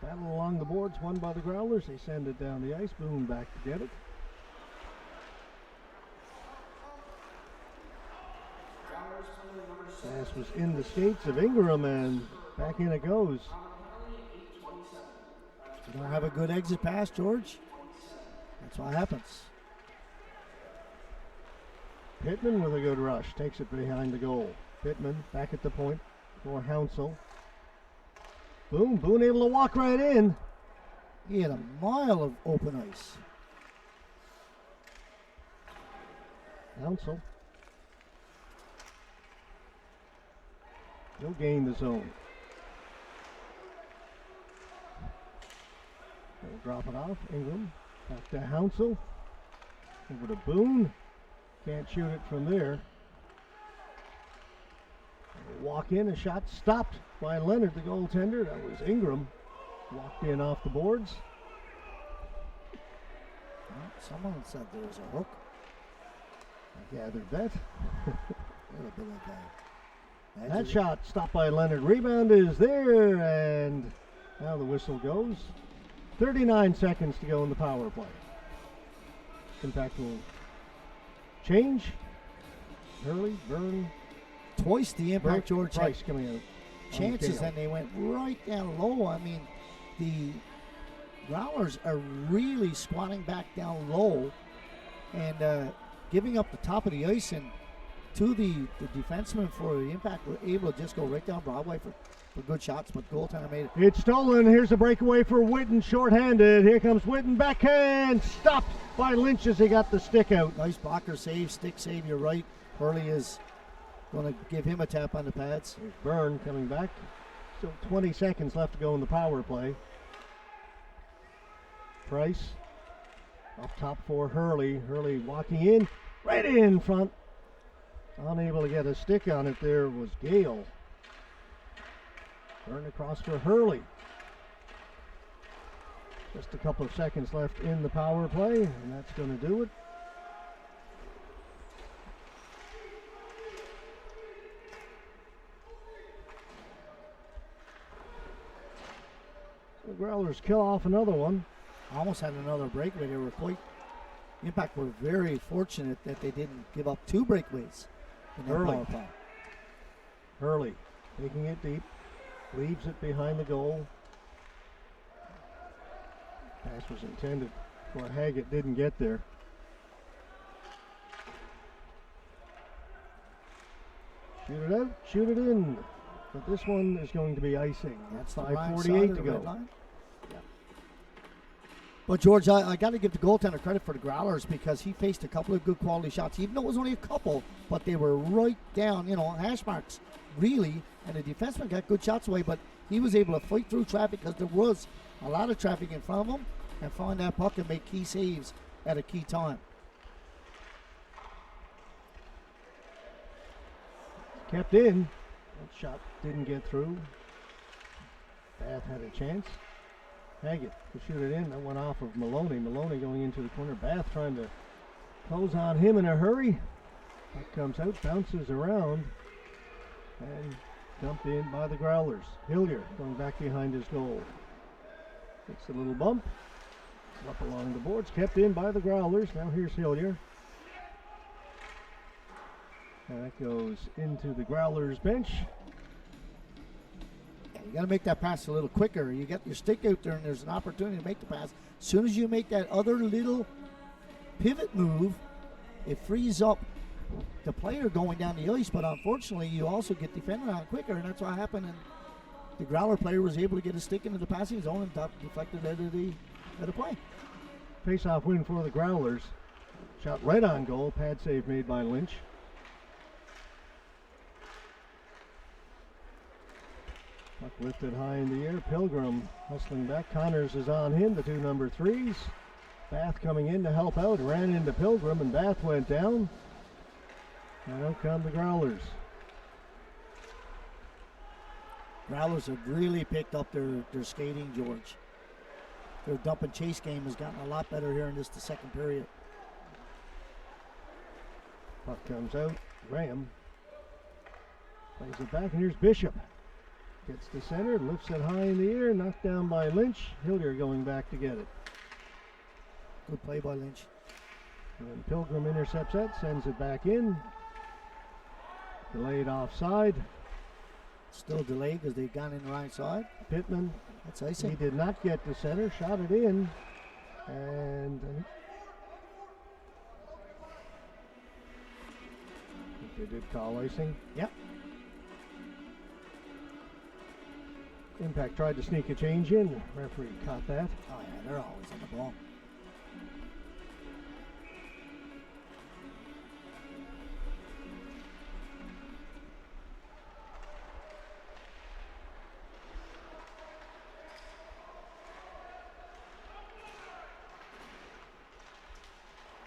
the battle along the boards won by the Growlers. They send it down the ice. Boone back to get it. Pass was in the skates of Ingram, and back in it goes. You don't have a good exit pass, George. That's what happens. Pittman with a good rush. Takes it behind the goal. Pittman back at the point for Hounsell. Boone able to walk right in. He had a mile of open ice. Hounsell. He'll gain the zone. They'll drop it off. Ingram back to Hounsell. Over to Boone. Can't shoot it from there. Walk in, a shot stopped by Leonard, the goaltender. That was Ingram. Walked in off the boards. Well, someone said there was a hook. I gathered that. A little bit of that. That shot stopped by Leonard. Rebound is there, and now the whistle goes. 39 seconds to go in the power play. Impact will change. Hurley, Byrne, twice the impact George had Price coming out. chances, and they went right down low. I mean, the Growlers are really squatting back down low and giving up the top of the ice, and to the defenseman for the impact were able to just go right down Broadway for good shots, but goaltender made it. It's stolen. Here's a breakaway for Witten, shorthanded. Here comes Witten, backhand, stopped by Lynch as he got the stick out. Nice blocker save, stick save, you're right. Hurley is going to give him a tap on the pads. Here's Byrne coming back. Still 20 seconds left to go in the power play. Price up top for Hurley. Hurley walking in, right in front. Unable to get a stick on it there was Gale. Byrne across for Hurley. Just a couple of seconds left in the power play, and that's going to do it. The Growlers kill off another one. Almost had another breakaway. They were quite. Impact were very fortunate that they didn't give up 2 breakaways in their power play. Hurley taking it deep, leaves it behind the goal. Pass was intended for Haggett, didn't get there. Shoot it out, shoot it in. But this one is going to be icing. That's the 5:48 to go. Yeah. But George, I got to give the goaltender credit for the Growlers because he faced a couple of good quality shots, even though it was only a couple, but they were right down, hash marks, really. And the defenseman got good shots away, but he was able to fight through traffic because there was a lot of traffic in front of him and find that puck and make key saves at a key time. Kept in. That shot didn't get through. Bath had a chance. Haggett to shoot it in. That went off of Maloney. Maloney going into the corner. Bath trying to close on him in a hurry. That comes out, bounces around, and dumped in by the Growlers. Hillier going back behind his goal. Gets a little bump. Up along the boards. Kept in by the Growlers. Now here's Hillier. And that goes into the Growlers bench. You got to make that pass a little quicker. You get your stick out there and there's an opportunity to make the pass. As soon as you make that other little pivot move, it frees up the player going down the ice, but unfortunately you also get defended on quicker, and that's what happened. And the Growler player was able to get a stick into the passing zone and deflected out of the play. Face-off win for the Growlers. Shot right on goal. Pad save made by Lynch. Puck lifted high in the air. Pilgrim hustling back. Connors is on him. The 2 number 3s. Bath coming in to help out. Ran into Pilgrim and Bath went down. And out come the Growlers. Growlers have really picked up their skating, George. Their dump and chase game has gotten a lot better here in the second period. Puck comes out. Graham plays it back, and here's Bishop. Gets to center, lifts it high in the air, knocked down by Lynch. Hillier going back to get it. Good play by Lynch. And Pilgrim intercepts that, sends it back in. Delayed offside. Still delayed because they've gone in the right side. Pittman. That's icing. He did not get to center, shot it in. And I think they did call icing. Yep. Impact tried to sneak a change in. Referee caught that. Oh yeah, they're always on the ball.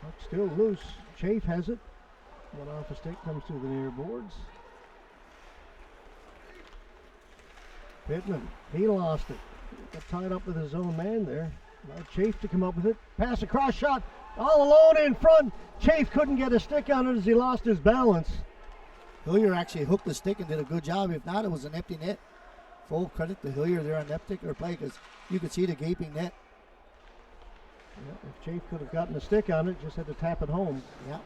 Puck still loose. Chafe has it. One off a stick, comes to the near boards. Pittman, he lost it. Got tied up with his own man there. Now Chafe to come up with it. Pass across, shot all alone in front. Chafe couldn't get a stick on it as he lost his balance. Hillier actually hooked the stick and did a good job. If not, it was an empty net. Full credit to Hillier there on that particular play because you could see the gaping net. Yeah, if Chafe could have gotten a stick on it, just had to tap it home. Yeah.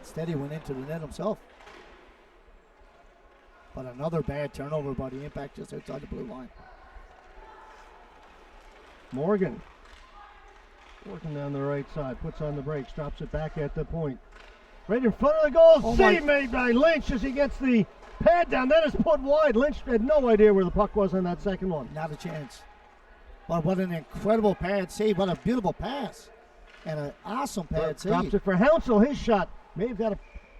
Instead, he went into the net himself. But another bad turnover by the Impact just outside the blue line. Morgan working down the right side, puts on the brakes, drops it back at the point. Right in front of the goal, Oh save made by Lynch as he gets the pad down. Then it's put wide. Lynch had no idea where the puck was on that second one. Not a chance. But what an incredible pad save. What a beautiful pass. And an awesome pad save. Drops it for Hounsell. His shot may have got a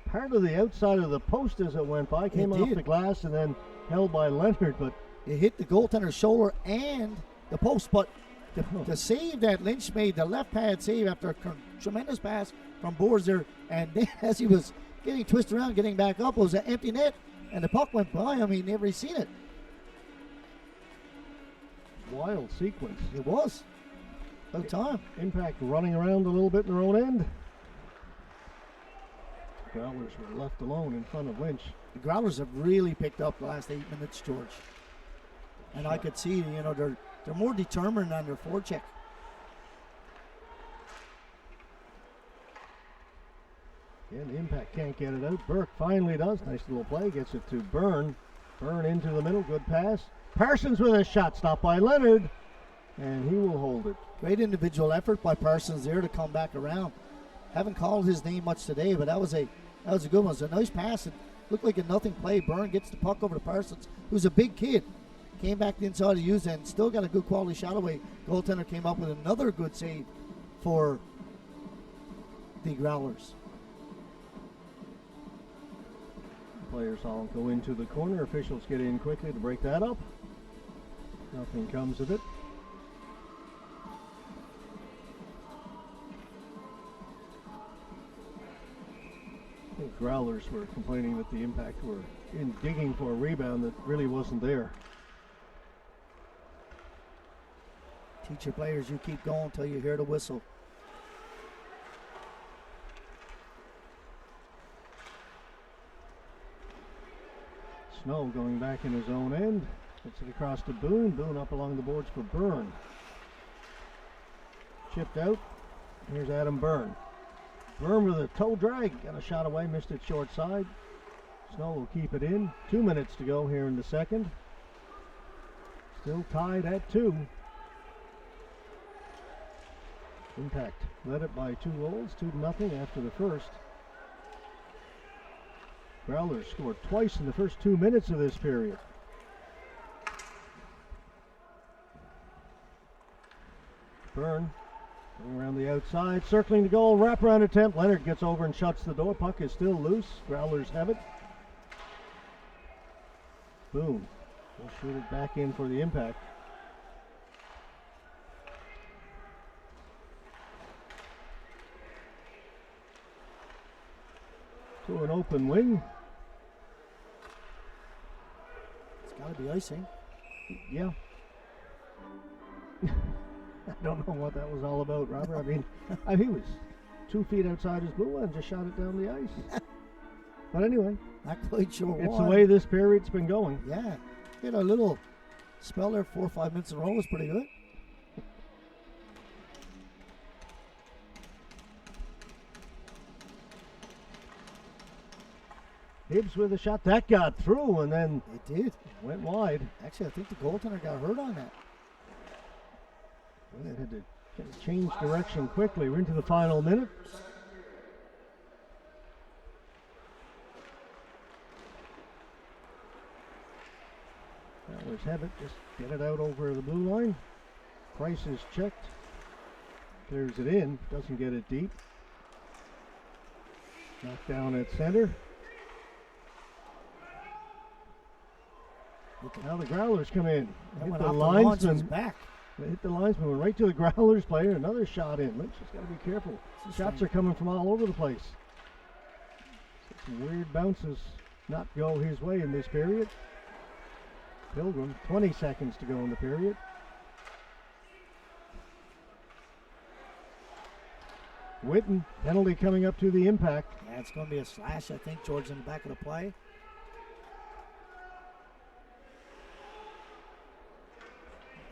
part of the outside of the post as it went by. Came off the glass and then held by Leonard. But it hit the goaltender's shoulder and the post. But the save that Lynch made, the left pad save after a tremendous pass from Boers there. And then as he was getting twisted around, getting back up, it was an empty net. And the puck went by him. He never seen it. Wild sequence. It was. About time. Impact running around a little bit in their own end. Growlers were left alone in front of Lynch. The Growlers have really picked up the last 8 minutes, George. And I could see, they're more determined on their forecheck. And the Impact can't get it out. Burke finally does. Nice little play. Gets it to Byrne. Byrne into the middle. Good pass. Parsons with a shot. Stopped by Leonard. And he will hold it. Great individual effort by Parsons there to come back around. Haven't called his name much today, but that was a good one. It was a nice pass. It looked like a nothing play. Byrne gets the puck over to Parsons, who's a big kid. Came back the inside of the use and still got a good quality shot away. Goaltender came up with another good save for the Growlers. Players all go into the corner. Officials get in quickly to break that up. Nothing comes of it. I think Growlers were complaining that the Impact were in digging for a rebound that really wasn't there. Teach your players you keep going until you hear the whistle. Snow going back in his own end. Gets it across to Boone. Boone up along the boards for Byrne. Chipped out. Here's Adam Byrne. Byrne with a toe drag. Got a shot away. Missed it short side. Snow will keep it in. 2 minutes to go here in the second. Still tied at 2. Impact led it by 2 goals. 2-0 after the first. Growlers scored twice in the first 2 minutes of this period. Byrne going around the outside, circling the goal, wraparound attempt. Leonard gets over and shuts the door. Puck is still loose. Growlers have it. Boone will shoot it back in for the Impact. To an open wing. It's got to be icing. Yeah. I don't know what that was all about, Robert. He was 2 feet outside his blue line, just shot it down the ice. But anyway, not quite sure it's why. the way this period's been going. Yeah, he had a little spell there, 4 or 5 minutes in a row was pretty good. Hibbs with a shot that got through, and then it did. Went wide. Actually, I think the goaltender got hurt on that. Well, they had to change direction quickly. We're into the final minute. Growlers have it. Just get it out over the blue line. Price is checked. Clears it in. Doesn't get it deep. Knocked down at center. Now the Growlers come in. Hit the linesman's back. They hit the linesman, went right to the Growlers player. Another shot in. Lynch has got to be careful. Shots are coming from all over the place. Some weird bounces not go his way in this period. Pilgrim, 20 seconds to go in the period. Witten, penalty coming up to the Impact. Yeah, it's going to be a slash, I think, George, in the back of the play.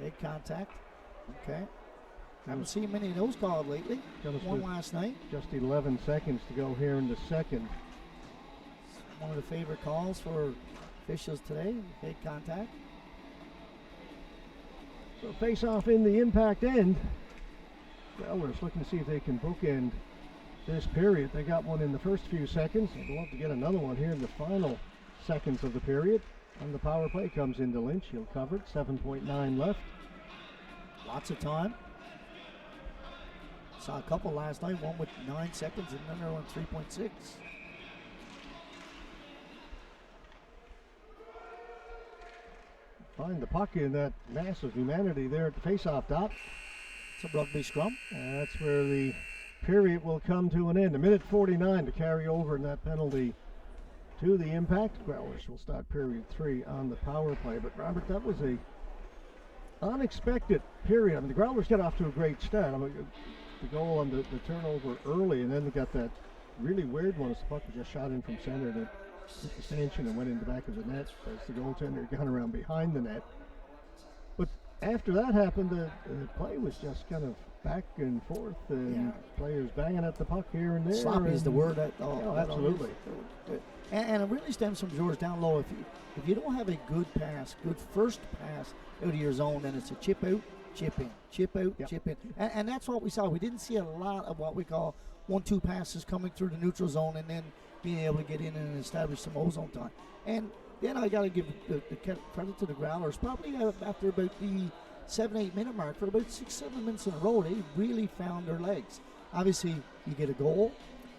Big contact. Okay. Haven't seen many of those called lately. One last night. Just 11 seconds to go here in the second. One of the favorite calls for officials today. Head contact. So face off in the impact end. Growlers looking to see if they can bookend this period. They got one in the first few seconds. They'd love to get another one here in the final seconds of the period. And the power play comes into Lynch. He'll cover it. 7.9 left. Lots of time. Saw a couple last night, one with 9 seconds and another one 3.6. Find the puck in that mass of humanity there at the face-off dot. It's a rugby scrum. And that's where the period will come to an end. A minute 49 to carry over in that penalty to the impact. Growlers will start period 3 on the power play. But Robert, that was a unexpected period. I mean, the Growlers got off to a great start. I mean, the goal on the turnover early, and then they got that really weird one as the puck was just shot in from center that hit the stanchion and went in the back of the net as the goaltender got around behind the net. But after that happened, the play was just kind of back and forth, and players banging at the puck here and there. Sloppy is the word. Absolutely. And it really stems from George down low. If you don't have a good pass, good first pass out of your zone, then it's a chip out, chip in, chip out, chip in. And that's what we saw. We didn't see a lot of what we call 1-2 passes coming through the neutral zone and then being able to get in and establish some ozone time. And then I got to give the credit to the Growlers. Probably after about the 7-8 minute mark, for about 6-7 minutes in a row, they really found their legs. Obviously, you get a goal,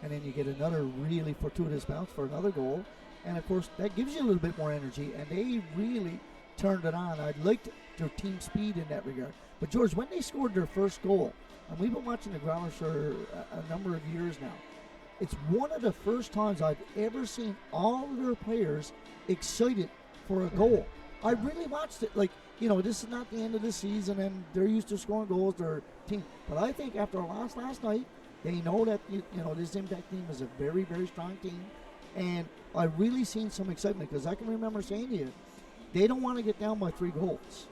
and then you get another really fortuitous bounce for another goal. And of course, that gives you a little bit more energy, and they really turned it on. I liked their team speed in that regard. But George, when they scored their first goal, and we've been watching the Growlers for a number of years now, it's one of the first times I've ever seen all of their players excited for a goal. I really watched it. Like, you know, this is not the end of the season, and they're used to scoring goals, their team. But I think after a loss last night, they know that, you know, this Impact team is a very, very strong team. And I really seen some excitement, because I can remember saying to you, they don't want to get down by 3 goals,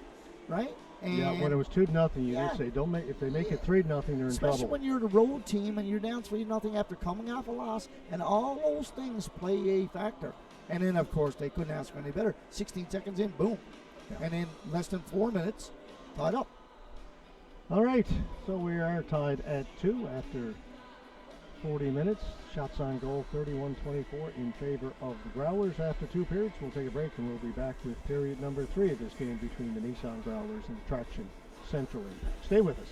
right? And when it was 2-0, you just say, if they make it 3-0, they're in trouble. Especially when you're the road team and you're down 3-0 after coming off a loss, and all those things play a factor. And then, of course, they couldn't ask for any better. 16 seconds in, boom. Yeah. And in less than 4 minutes, tied up. All right, so we are tied at 2 after 40 minutes. Shots on goal, 31-24 in favor of the Growlers. After 2 periods, we'll take a break, and we'll be back with period number 3 of this game between the Nissan Growlers and the Traction Central. Stay with us.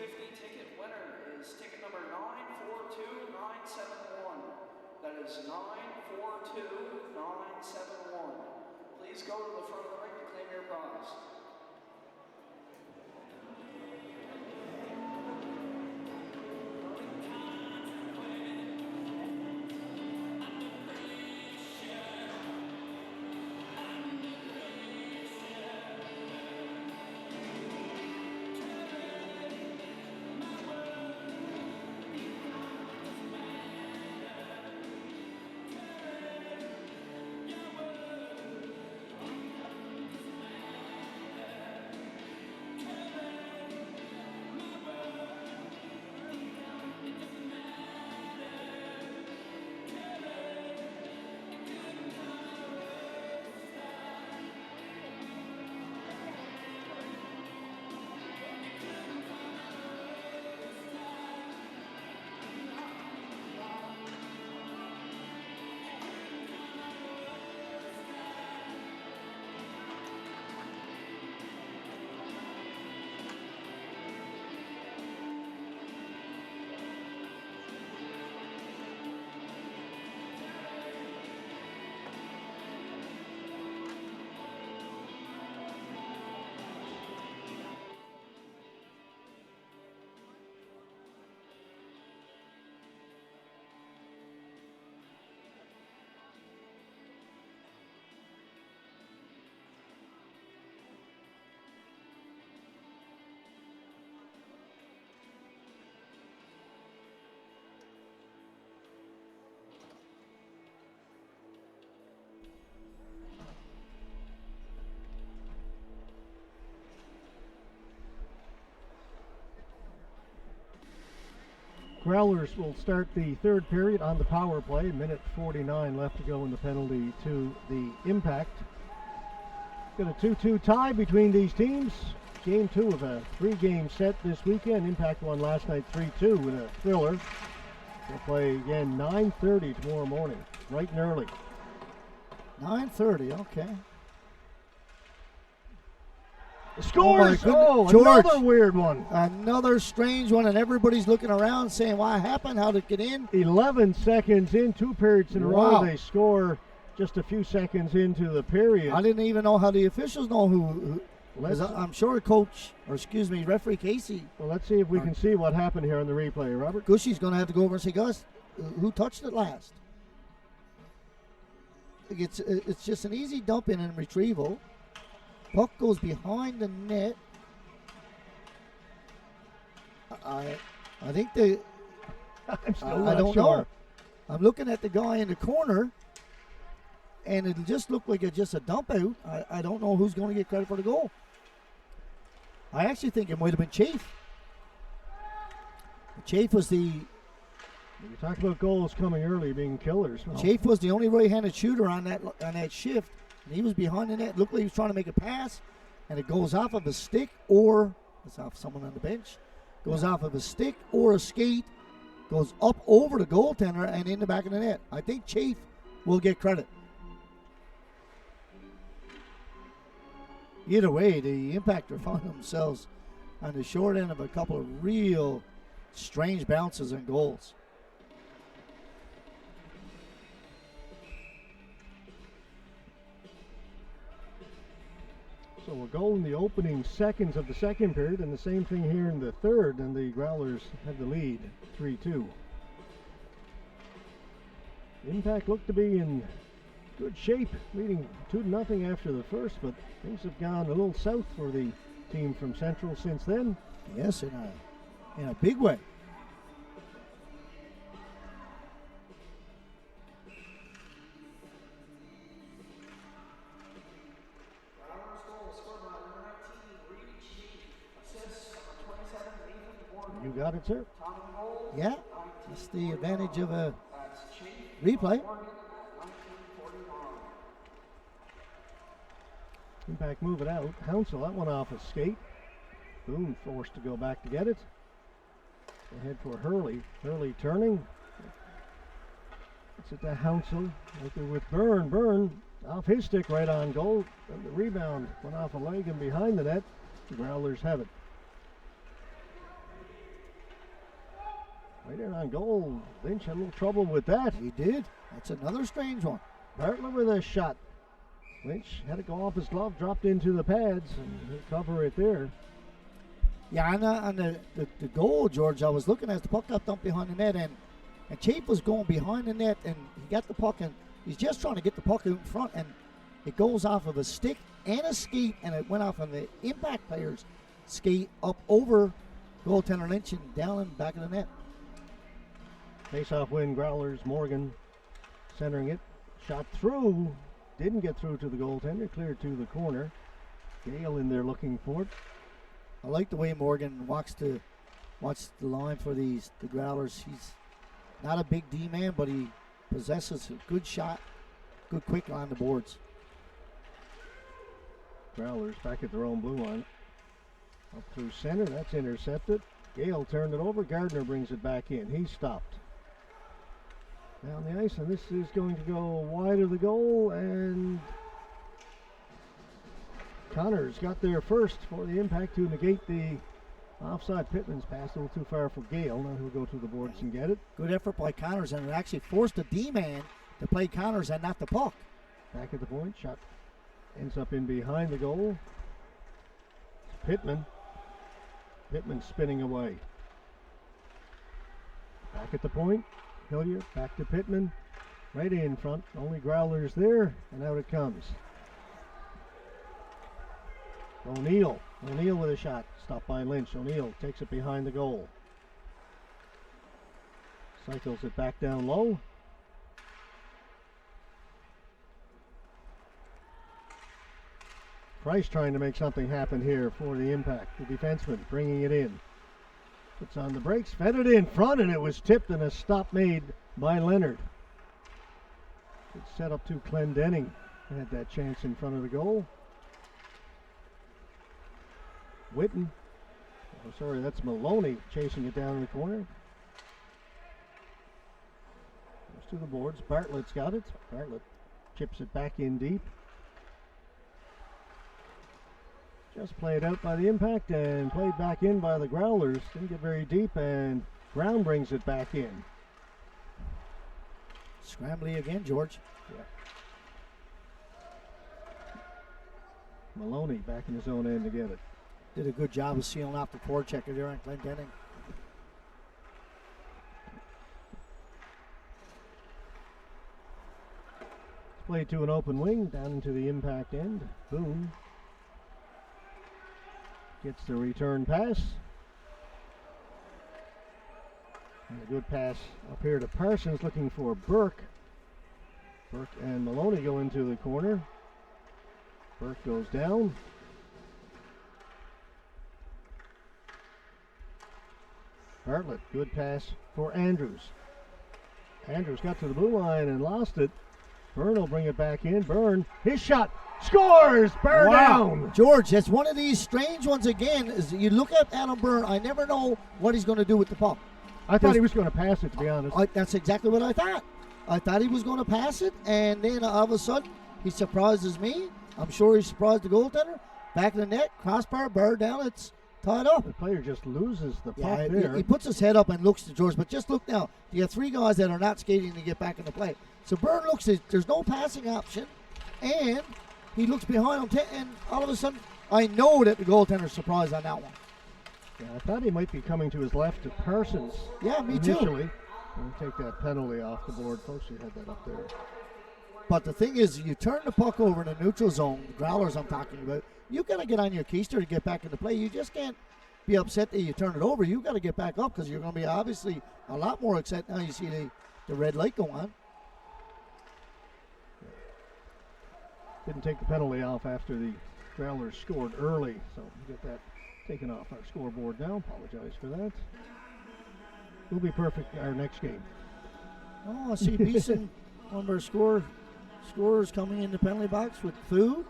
$50 ticket winner is ticket number 942971. That is 942971. Please go to the front of the ring to claim your prize. Growlers will start the third period on the power play. Minute 49 left to go in the penalty to the Impact. Got a 2-2 tie between these teams. Game 2 of a 3-game set this weekend. Impact won last night 3-2 in a thriller. They'll play again 9:30 tomorrow morning, bright and early. 9:30, okay. Scores! Oh, George. Another weird one. Another strange one, and everybody's looking around saying, what happened? How did it get in? 11 seconds in, 2 periods in a row. Wow. They score just a few seconds into the period. I didn't even know how the officials know who I'm sure referee Casey. Well, let's see if we can see what happened here on the replay, Robert. Gushy's going to have to go over and say, Gus, who touched it last? It's just an easy dump in and retrieval. Puck goes behind the net. I think I'm still I not don't sure. know. I'm looking at the guy in the corner, and it just looked like it's just a dump out. I don't know who's going to get credit for the goal. I actually think it might have been Chafe. Chafe was the You talk about goals coming early being killers. Well, Chafe was the only right-handed shooter on that shift. And he was behind the net. Looked like he was trying to make a pass, and it goes off of a stick or it's off someone on the bench. Goes off of a stick or a skate, goes up over the goaltender and in the back of the net. I think Chafe will get credit. Either way, the Impactor found themselves on the short end of a couple of real strange bounces and goals. So we'll go in the opening seconds of the second period, and the same thing here in the third, and the Growlers have the lead, 3-2. Impact looked to be in good shape, leading 2-0 after the first, but things have gone a little south for the team from Central since then. Yes, in a big way. You got it, sir. Yeah, that's the advantage of a replay. Impact move it out. Hounsell, that one off a skate. Boone forced to go back to get it. They head for Hurley. Hurley turning. It's it to Hounsell. Working with Byrne. Byrne off his stick right on goal. And the rebound went off a leg and behind the net. The Growlers have it. Right in on goal. Lynch had a little trouble with that. He did. That's another strange one. Bartlett with a shot. Lynch had it go off his glove, dropped into the pads, and he'll cover it there. Yeah, on the goal, George, I was looking as the puck got dumped behind the net, and Chafe was going behind the net, and he got the puck, and he's just trying to get the puck out in front, and it goes off of a stick and a skate, and it went off on the impact player's skate up over goaltender Lynch and down in the back of the net. Face-off win, Growlers. Morgan centering it. Shot through. Didn't get through to the goaltender. Cleared to the corner. Gale in there looking for it. I like the way Morgan watch the line for the Growlers. He's not a big D man, but he possesses a good shot, good quick on the boards. Growlers back at their own blue line. Up through center. That's intercepted. Gale turned it over. Gardner brings it back in. He stopped. Down the ice, and this is going to go wide of the goal, and Connors got there first for the impact to negate the offside. Pittman's pass a little too far for Gale. Now he'll go to the boards and get it. Good effort by Connors, and it actually forced the D-man to play Connors and not the puck. Back at the point, shot ends up in behind the goal. It's Pittman. Pittman spinning away. Back at the point. Hilliard back to Pittman. Right in front. Only Growlers there, and out it comes. O'Neill. O'Neill with a shot. Stopped by Lynch. O'Neill takes it behind the goal. Cycles it back down low. Price trying to make something happen here for the impact. The defenseman bringing it in. Puts on the brakes, fed it in front, and it was tipped, and a stop made by Leonard. Good set up to Clendenning. Had that chance in front of the goal. Witten. Oh, sorry, that's Maloney chasing it down in the corner. Goes to the boards. Bartlett's got it. Bartlett chips it back in deep. Just played out by the impact and played back in by the Growlers. Didn't get very deep, and Brown brings it back in. Scrambly again, George. Yeah. Maloney back in his own end to get it. Did a good job of sealing off the forechecker there on Clendenning. Played to an open wing, down into the impact end. Boone gets the return pass. And a good pass up here to Parsons, looking for Burke. Burke and Maloney go into the corner. Burke goes down. Bartlett, good pass for Andrews. Andrews got to the blue line and lost it. Byrne will bring it back in. Byrne, his shot, scores! Byrne down! George, that's one of these strange ones again. Is you look at Adam Byrne, I never know what he's going to do with the puck. I thought he was going to pass it, to be honest. That's exactly what I thought. I thought he was going to pass it, and then all of a sudden, he surprises me. I'm sure he surprised the goaltender. Back in the net, crossbar, Byrne down, it's tied up. The player just loses the puck there. He puts his head up and looks to George, but just look now. You got three guys that are not skating to get back into play. So Byrne looks, there's no passing option, and he looks behind him, and all of a sudden, I know that the goaltender's surprised on that one. Yeah, I thought he might be coming to his left to Parsons. Yeah, me initially. too. We'll take that penalty off the board. Folks, you had that up there. But the thing is, you turn the puck over in the neutral zone, the Growlers I'm talking about, you got to get on your keister to get back into play. You just can't be upset that you turn it over. You got to get back up because you're going to be obviously a lot more upset now you see the red light go on. Didn't take the penalty off after the Growlers scored early, so we'll get that taken off our scoreboard now. Apologize for that. We'll be perfect our next game. Oh, I see Beeson, one of our scorers coming in the penalty box with food.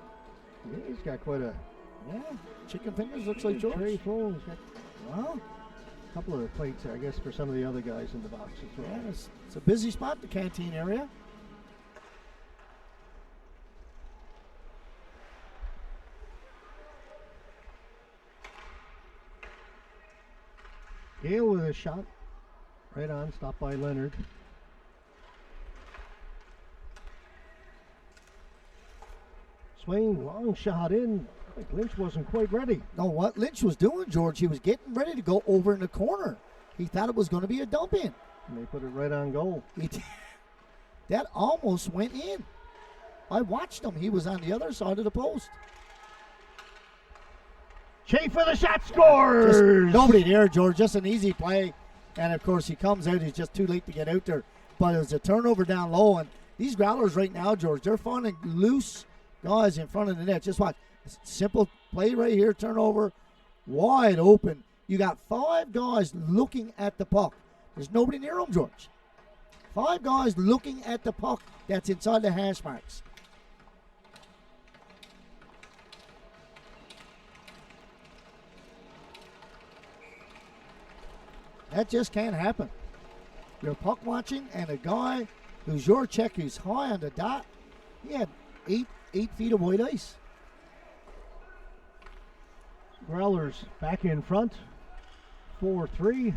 Yeah, he's got quite a Chicken fingers looks like George. tray full. He's got Wow. a couple of plates, I guess, for some of the other guys in the box as well. Yeah, it's a busy spot, the canteen area. Gale with a shot. Right on, stopped by Leonard. Swain, long shot in. I think Lynch wasn't quite ready. No, what Lynch was doing, George, he was getting ready to go over in the corner. He thought it was going to be a dump in. And they put it right on goal. That almost went in. I watched him. He was on the other side of the post. Chafe for the shot, scores! Just nobody there, George. Just an easy play. And, of course, he comes out. He's just too late to get out there. But it was a turnover down low. And these Growlers right now, George, they're finding loose guys in front of the net. Just watch. Simple play right here, turnover, wide open. You got 5 guys looking at the puck. There's nobody near them, George. 5 guys looking at the puck that's inside the hash marks. That just can't happen. You're puck watching, and a guy who's your check, who's high on the dot, he had 8 feet of white ice. Growlers back in front, 4-3.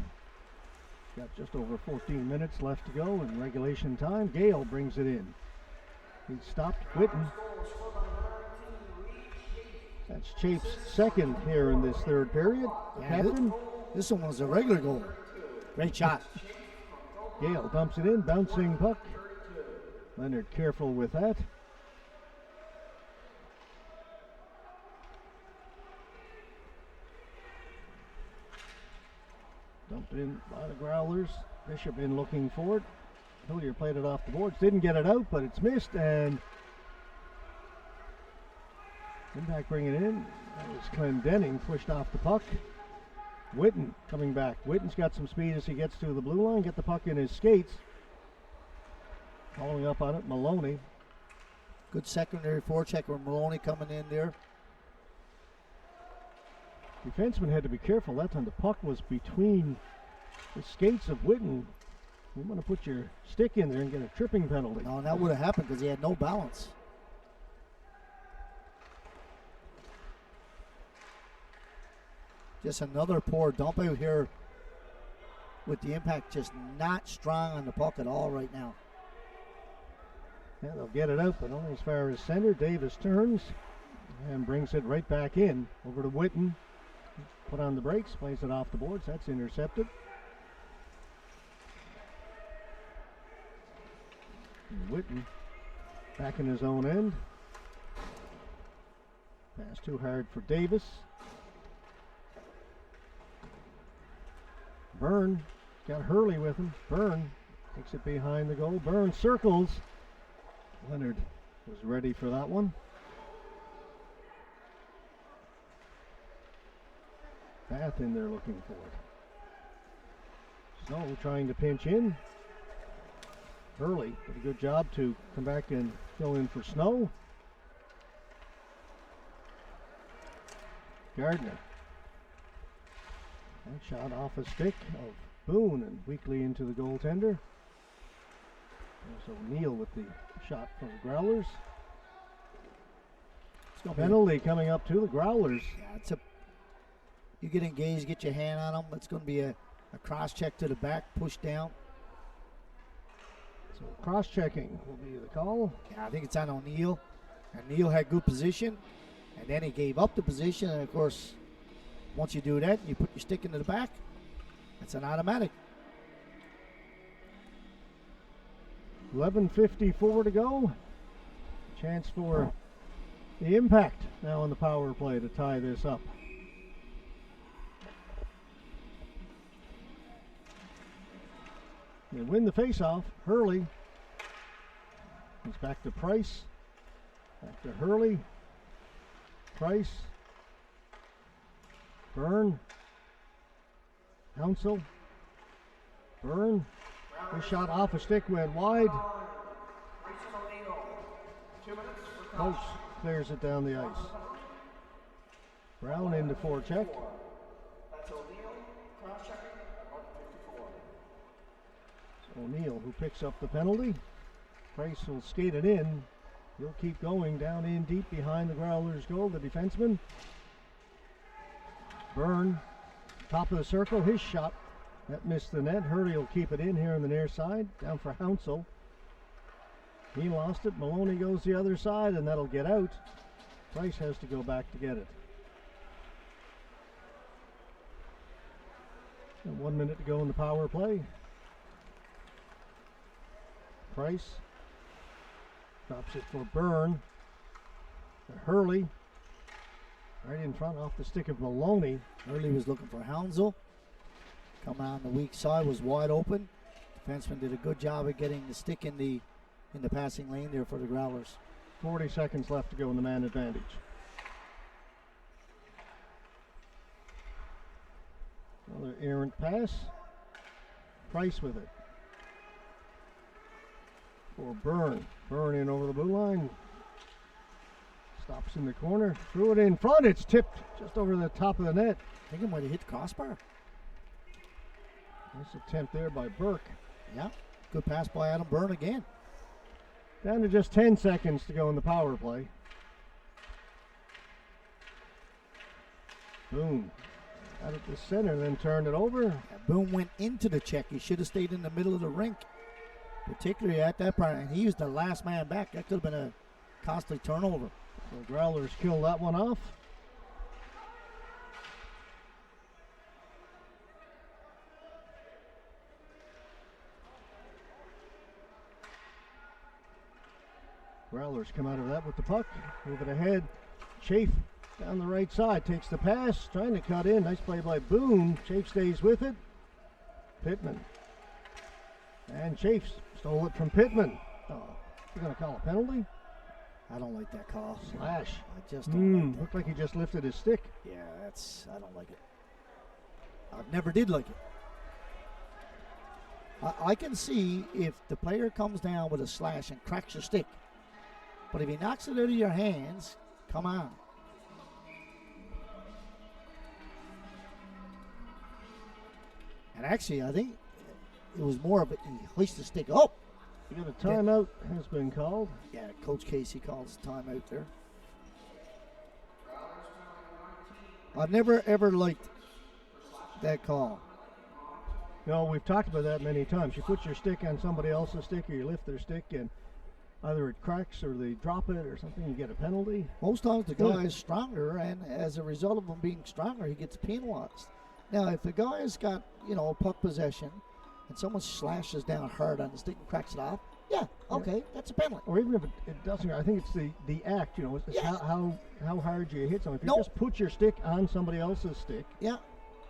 Got just over 14 minutes left to go in regulation time. Gale brings it in. He stopped Whitten. That's Chafe's second here in this third period. The captain. This one was a regular goal. Great shot. Gale dumps it in, bouncing puck. Leonard careful with that. Dumped in by the Growlers. Bishop in looking for it. Hillier played it off the boards. Didn't get it out, but it's missed. And Impact bringing it in. That was Clendenning pushed off the puck. Whitten coming back. Whitten's got some speed as he gets to the blue line. Get the puck in his skates. Following up on it, Maloney. Good secondary forecheck with Maloney coming in there. Defenseman had to be careful that time. The puck was between the skates of Whitten. You want to put your stick in there and get a tripping penalty. No, that would have happened because he had no balance. Just another poor dump out here with the Impact just not strong on the puck at all right now. Yeah, they'll get it out, but only as far as center. Davis turns and brings it right back in. Over to Whitten. Put on the brakes, plays it off the boards. That's intercepted. And Whitten back in his own end. Pass too hard for Davis. Byrne got Hurley with him. Byrne takes it behind the goal. Byrne circles. Leonard was ready for that one. Bath in there looking for it. Snow trying to pinch in. Hurley did a good job to come back and fill in for Snow. Gardner. That shot off a stick of Boone and weakly into the goaltender. There's O'Neill with the shot from the Growlers. Penalty coming up to the Growlers. Yeah, you get engaged, get your hand on them. It's going to be a cross check to the back, push down. So cross checking will be the call. Yeah, I think it's on O'Neill. And Neal had good position, and then he gave up the position. And of course, once you do that, you put your stick into the back. It's an automatic. 11:54 to go. Chance for the Impact now on the power play to tie this up. They win the faceoff. Hurley. It's back to Price. Back to Hurley. Price. Byrne. Hounsell. Byrne. The shot off a stick went wide. Coach clears it down the ice. Brown into forecheck. That's O'Neill, cross-checking, 154. O'Neill who picks up the penalty. Price will skate it in. He'll keep going down in deep behind the Growlers goal, the defenseman. Byrne, top of the circle, his shot That missed the net. Hurley will keep it in here on the near side. Down for Hounsell. He lost it. Maloney goes the other side, and that'll get out. Price has to go back to get it. And 1 minute to go in the power play. Price drops it for Byrne. Hurley right in front off the stick of Maloney. Hurley was looking for Hounsell. Coming on the weak side, was wide open. Defenseman did a good job of getting the stick in the passing lane there for the Growlers. 40 seconds left to go in the man advantage. Another errant pass. Price with it. For Byrne. Byrne in over the blue line. Stops in the corner. Threw it in front. It's tipped just over the top of the net. I think it might have hit the crossbar. Nice attempt there by Burke. Yeah. Good pass by Adam Byrne again. Down to just 10 seconds to go in the power play. Boom. Out at the center, then turned it over. Yeah, Boone went into the check. He should have stayed in the middle of the rink, particularly at that part. And he was the last man back. That could have been a costly turnover. So Growlers kill that one off. Growlers come out of that with the puck. Move it ahead. Chafe down the right side. Takes the pass. Trying to cut in. Nice play by Boone. Chafe stays with it. Pittman. And Chafe stole it from Pittman. Oh, you're going to call a penalty? I don't like that call. Slash. I just don't like that. Looked like he just lifted his stick. Yeah, I don't like it. I never did like it. I can see if the player comes down with a slash and cracks your stick. But if he knocks it out of your hands, come on. And actually, I think it was more of a he hoisted the stick up. You got a timeout has been called. Yeah, Coach Casey calls the timeout there. I've never ever liked that call. No, we've talked about that many times. You put your stick on somebody else's stick, or you lift their stick, and either it cracks or they drop it or something, you get a penalty. Most times the guy is stronger, and as a result of him being stronger, he gets penalized. Now, if the guy's got, puck possession, and someone slashes down hard on the stick and cracks it off, okay, that's a penalty. Or even if it doesn't, I think it's the act, it's Yes. how hard you hit someone. If you Nope. just put your stick on somebody else's stick. Yeah.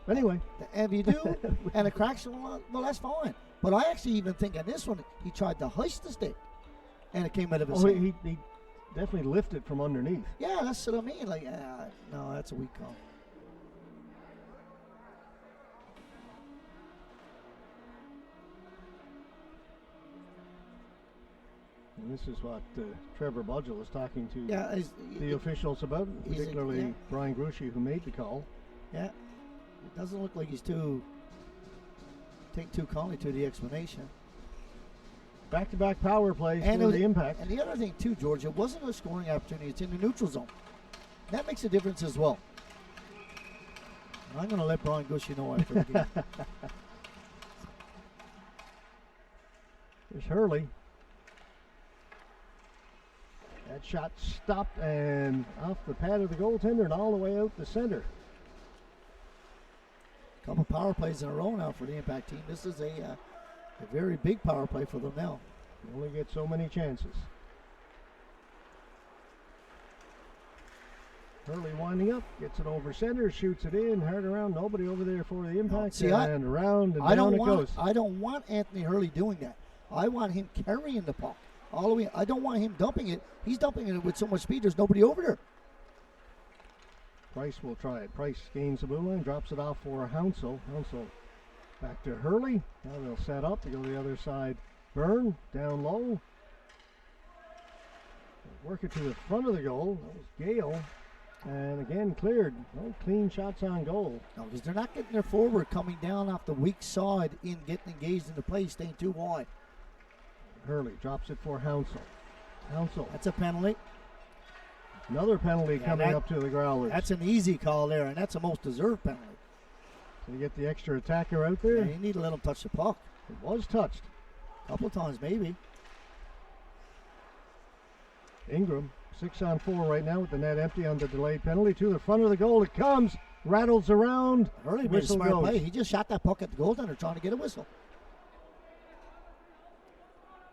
Anyway. And if you do, and it cracks, well, that's fine. But I actually even think on this one, he tried to hoist the stick, and it came out of his hand. He definitely lifted from underneath. Yeah, that's what I mean. Like, no, that's a weak call. And this is what Trevor Budgell was talking to the officials about, particularly Brian Grucci, who made the call. Yeah, it doesn't look like he's taking too kindly to the explanation. Back-to-back power plays for the Impact. And the other thing, too, George, it wasn't a scoring opportunity. It's in the neutral zone. That makes a difference as well. I'm going to let Brian Grucci know after the game. There's Hurley. That shot stopped and off the pad of the goaltender and all the way out the center. Couple power plays in a row now for the Impact team. This is a very big power play for them now. You only get so many chances. Hurley winding up, gets it over center, shoots it in, hard around, nobody over there for the Impact, and around and down it goes. I don't want Anthony Hurley doing that. I want him carrying the puck all the way. I don't want him dumping it. He's dumping it with so much speed, there's nobody over there. Price will try it. Price gains the blue line, drops it off for Hounsell. Hounsell back to Hurley. Now they'll set up to go to the other side. Byrne down low. Work it to the front of the goal. That was Gale. And again cleared. No clean shots on goal. No, because they're not getting their forward coming down off the weak side in getting engaged in the play, staying too wide. Hurley drops it for Hounsell. Hounsell. That's a penalty. Another penalty coming up to the Growlers. That's an easy call there, and that's a most deserved penalty. So you get the extra attacker out Yeah, there. you need to let him touch the puck. It was touched. A couple of times, maybe. Ingram, 6-on-4 right now with the net empty on the delayed penalty. To the front of the goal it comes. Rattles around. Hurley made a Whistle smart goes. play. He just shot that puck at the goaltender trying to get a whistle.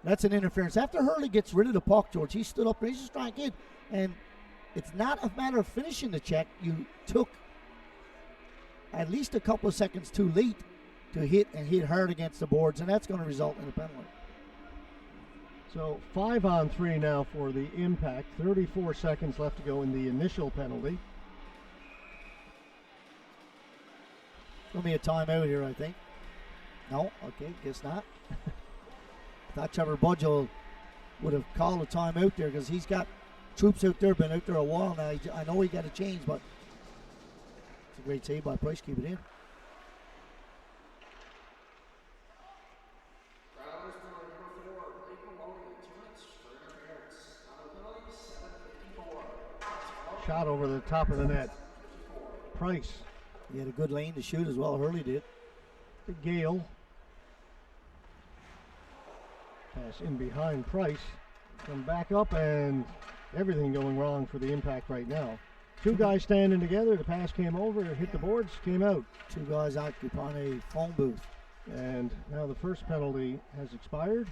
That's an interference. After Hurley gets rid of the puck, George, he stood up and he's just trying to get. And it's not a matter of finishing the check. You took at least a couple of seconds too late to hit hard against the boards, and that's going to result in a penalty. So 5-on-3 now for the Impact. 34 seconds left to go in the initial penalty. Going to be a timeout here, I think. No? Okay, guess not. Thought Trevor Budgell would have called a timeout there because he's got troops out there, been out there a while now. I know he got a change, but it's a great save by Price. Keep it in. Growlers penalty number 4, late Maloney, 2 minutes for interference. On the penalty, 7:54. Shot over the top of the net. Price. He had a good lane to shoot as well. Hurley did. To Gale. Pass in behind Price. Come back up and everything going wrong for the Impact right now. Two guys standing together. The pass came over, hit the boards, came out. Two guys occupying a phone booth. And now the first penalty has expired.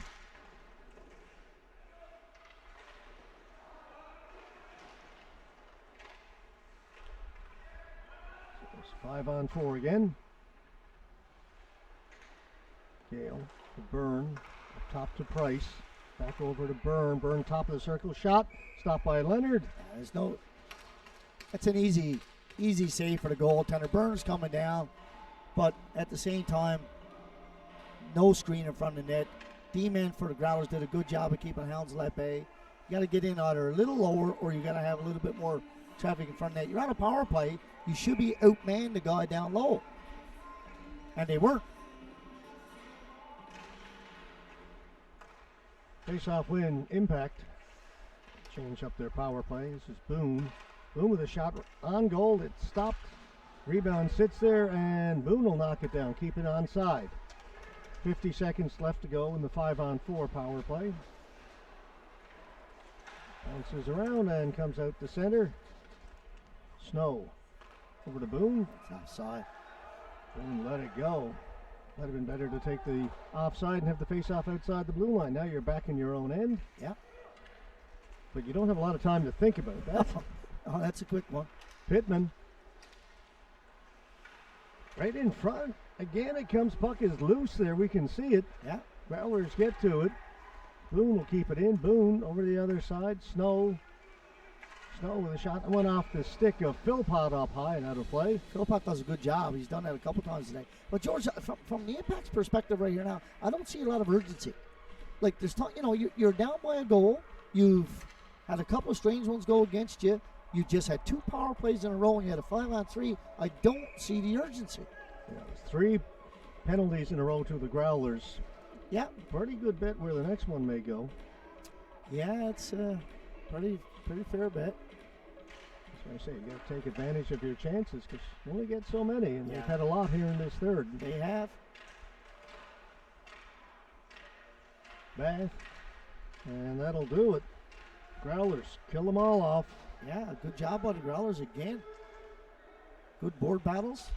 So it's 5-on-4 again. Gale to Byrne. Top to Price. Back over to Byrne. Byrne top of the circle. Shot. Stopped by Leonard. There's no. That's an easy save for the goaltender. Burns coming down, but at the same time, no screen in front of the net. D-man for the Growlers did a good job of keeping Hounslow at bay. You got to get in either a little lower or you got to have a little bit more traffic in front of the net. You're on a power play. You should be outman the guy down low, and they weren't. Face-off win, Impact. Change up their power play. This is Boone. Boone with a shot on goal. It stopped. Rebound sits there, and Boone will knock it down. Keep it onside. 50 seconds left to go in the 5-on-4 power play. Bounces around and comes out to center. Snow. Over to Boone. It's offside. Boone let it go. Might have been better to take the offside and have the face-off outside the blue line. Now you're back in your own end. Yeah. But you don't have a lot of time to think about that. Oh, that's a quick one. Pittman. Right in front. Again, it comes. Puck is loose there. We can see it. Yeah. Growlers get to it. Boone will keep it in. Boone over the other side. Snow. Snow with a shot that went off the stick of Philpott up high and out of play. Philpott does a good job. He's done that a couple times today. But George, from the Impact's perspective right here now, I don't see a lot of urgency. Like there's, you're down by a goal. You've had a couple of strange ones go against you. You just had 2 power plays in a row and you had a 5-on-3. I don't see the urgency. Yeah, there's 3 penalties in a row to the Growlers. Yeah. Pretty good bet where the next one may go. Yeah, it's a pretty fair bet. That's what I say. You got to take advantage of your chances because you only get so many, and Yeah. they've had a lot here in this third. They have. Bath, and that'll do it. Growlers kill them all off. Yeah, good job by the Growlers again. Good board battles.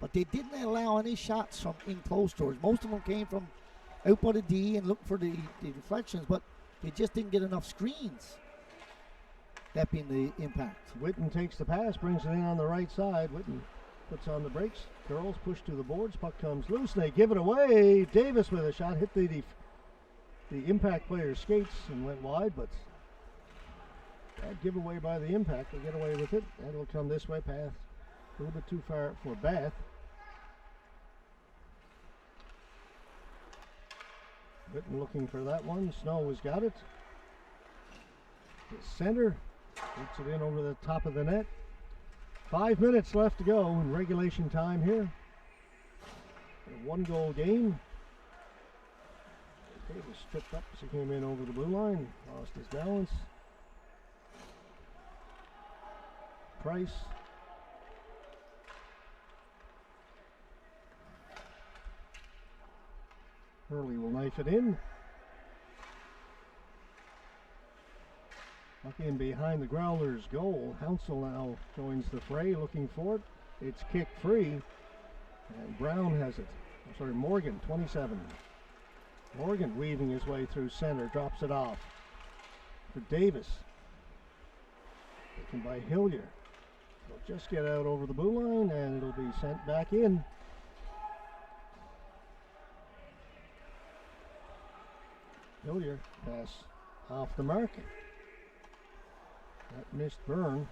But they didn't allow any shots from in close towards. Most of them came from out by the D and looked for the deflections, but they just didn't get enough screens. That being the Impact. Witten takes the pass, brings it in on the right side. Witten puts on the brakes. Girls push to the boards. Puck comes loose. They give it away. Davis with a shot hit the Impact player's skates and went wide, but that giveaway by the Impact. They get away with it. That'll come this way. Pass a little bit too far for Bath. Witten looking for that one. Snow has got it. The center puts it in over the top of the net. 5 minutes left to go in regulation time here. A 1-goal game. Davis tripped up as he came in over the blue line. Lost his balance. Price Hurley will knife it in. Up in behind the Growlers goal. Hounsell now joins the fray, looking for it. It's kick free, and Brown has it. Morgan, 27. Morgan weaving his way through center, drops it off for Davis. Taken by Hillier. He'll just get out over the blue line, and it'll be sent back in. Hillier pass off the mark. That missed Byrne.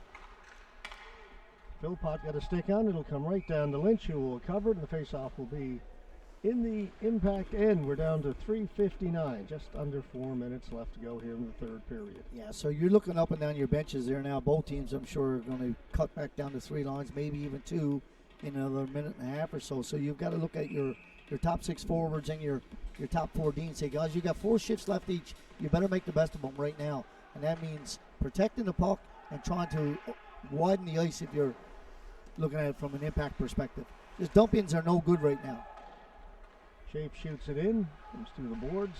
Philpott got a stick on. It'll come right down to Lynch, who will cover it, and the face-off will be in the impact end. We're down to 3:59, just under 4 minutes left to go here in the third period. Yeah, so you're looking up and down your benches there now. Both teams, I'm sure, are going to cut back down to 3 lines, maybe even 2 in another minute and a half or so. So you've got to look at your top 6 forwards and your top 4 D and say, guys, you got 4 shifts left each. You better make the best of them right now. And that means protecting the puck and trying to widen the ice if you're looking at it from an impact perspective. Just dump-ins are no good right now. Shape shoots it in, comes to the boards.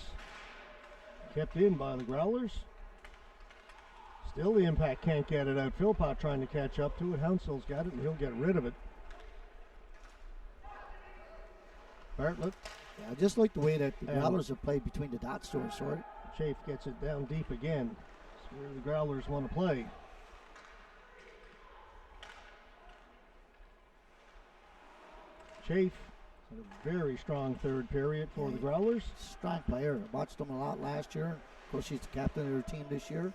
Kept in by the Growlers. Still the impact can't get it out. Philpott trying to catch up to it. Hounsell's got it, and he'll get rid of it. Bartlett. Yeah, I just like the way that the Growlers have played between the dot stores, sorry. Chafe gets it down deep again. That's where the Growlers want to play. Chafe had a very strong third period for the Growlers. Strong player. I watched him a lot last year. Of course, she's the captain of their team this year.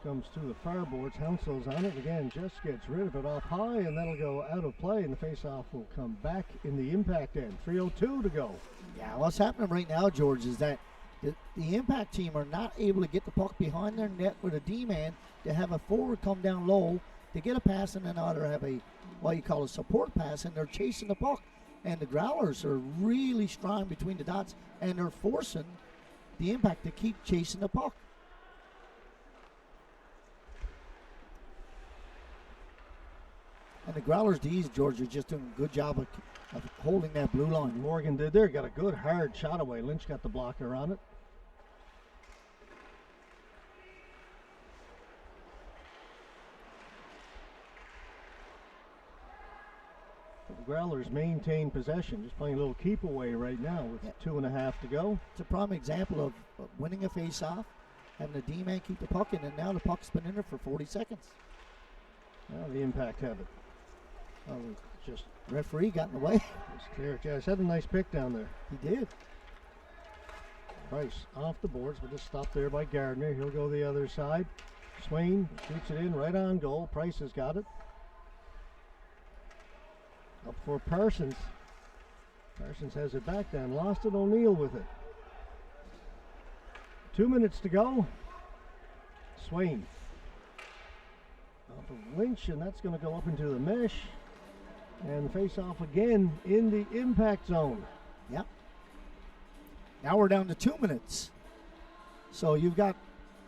Comes to the far boards. Hounsell's on it again, just gets rid of it off high, and that'll go out of play, and the face-off will come back in the impact end. 3:02 to go. Yeah, what's happening right now, George, is that the impact team are not able to get the puck behind their net with a D-man to have a forward come down low to get a pass and then either have a, what you call a support pass, and they're chasing the puck. And the Growlers are really strong between the dots, and they're forcing the impact to keep chasing the puck. And the Growlers D's, George, are just doing a good job of holding that blue line. Morgan did there, got a good hard shot away. Lynch got the blocker on it. The Growlers maintain possession, just playing a little keep away right now with 2.5 to go. It's a prime example of winning a face-off, having the D-man keep the puck in, and now the puck's been in there for 40 seconds. Now the impact have it. Oh, just referee got in the way. It's clear. Jazz had a nice pick down there. He did. Price off the boards, but just stopped there by Gardner. He'll go the other side. Swain shoots it in right on goal. Price has got it. Up for Parsons. Parsons has it back then. Lost it. O'Neill with it. 2 minutes to go. Swain. Off of Lynch, and that's going to go up into the mesh. And the face-off again in the impact zone. Yep. Now we're down to 2 minutes. So you've got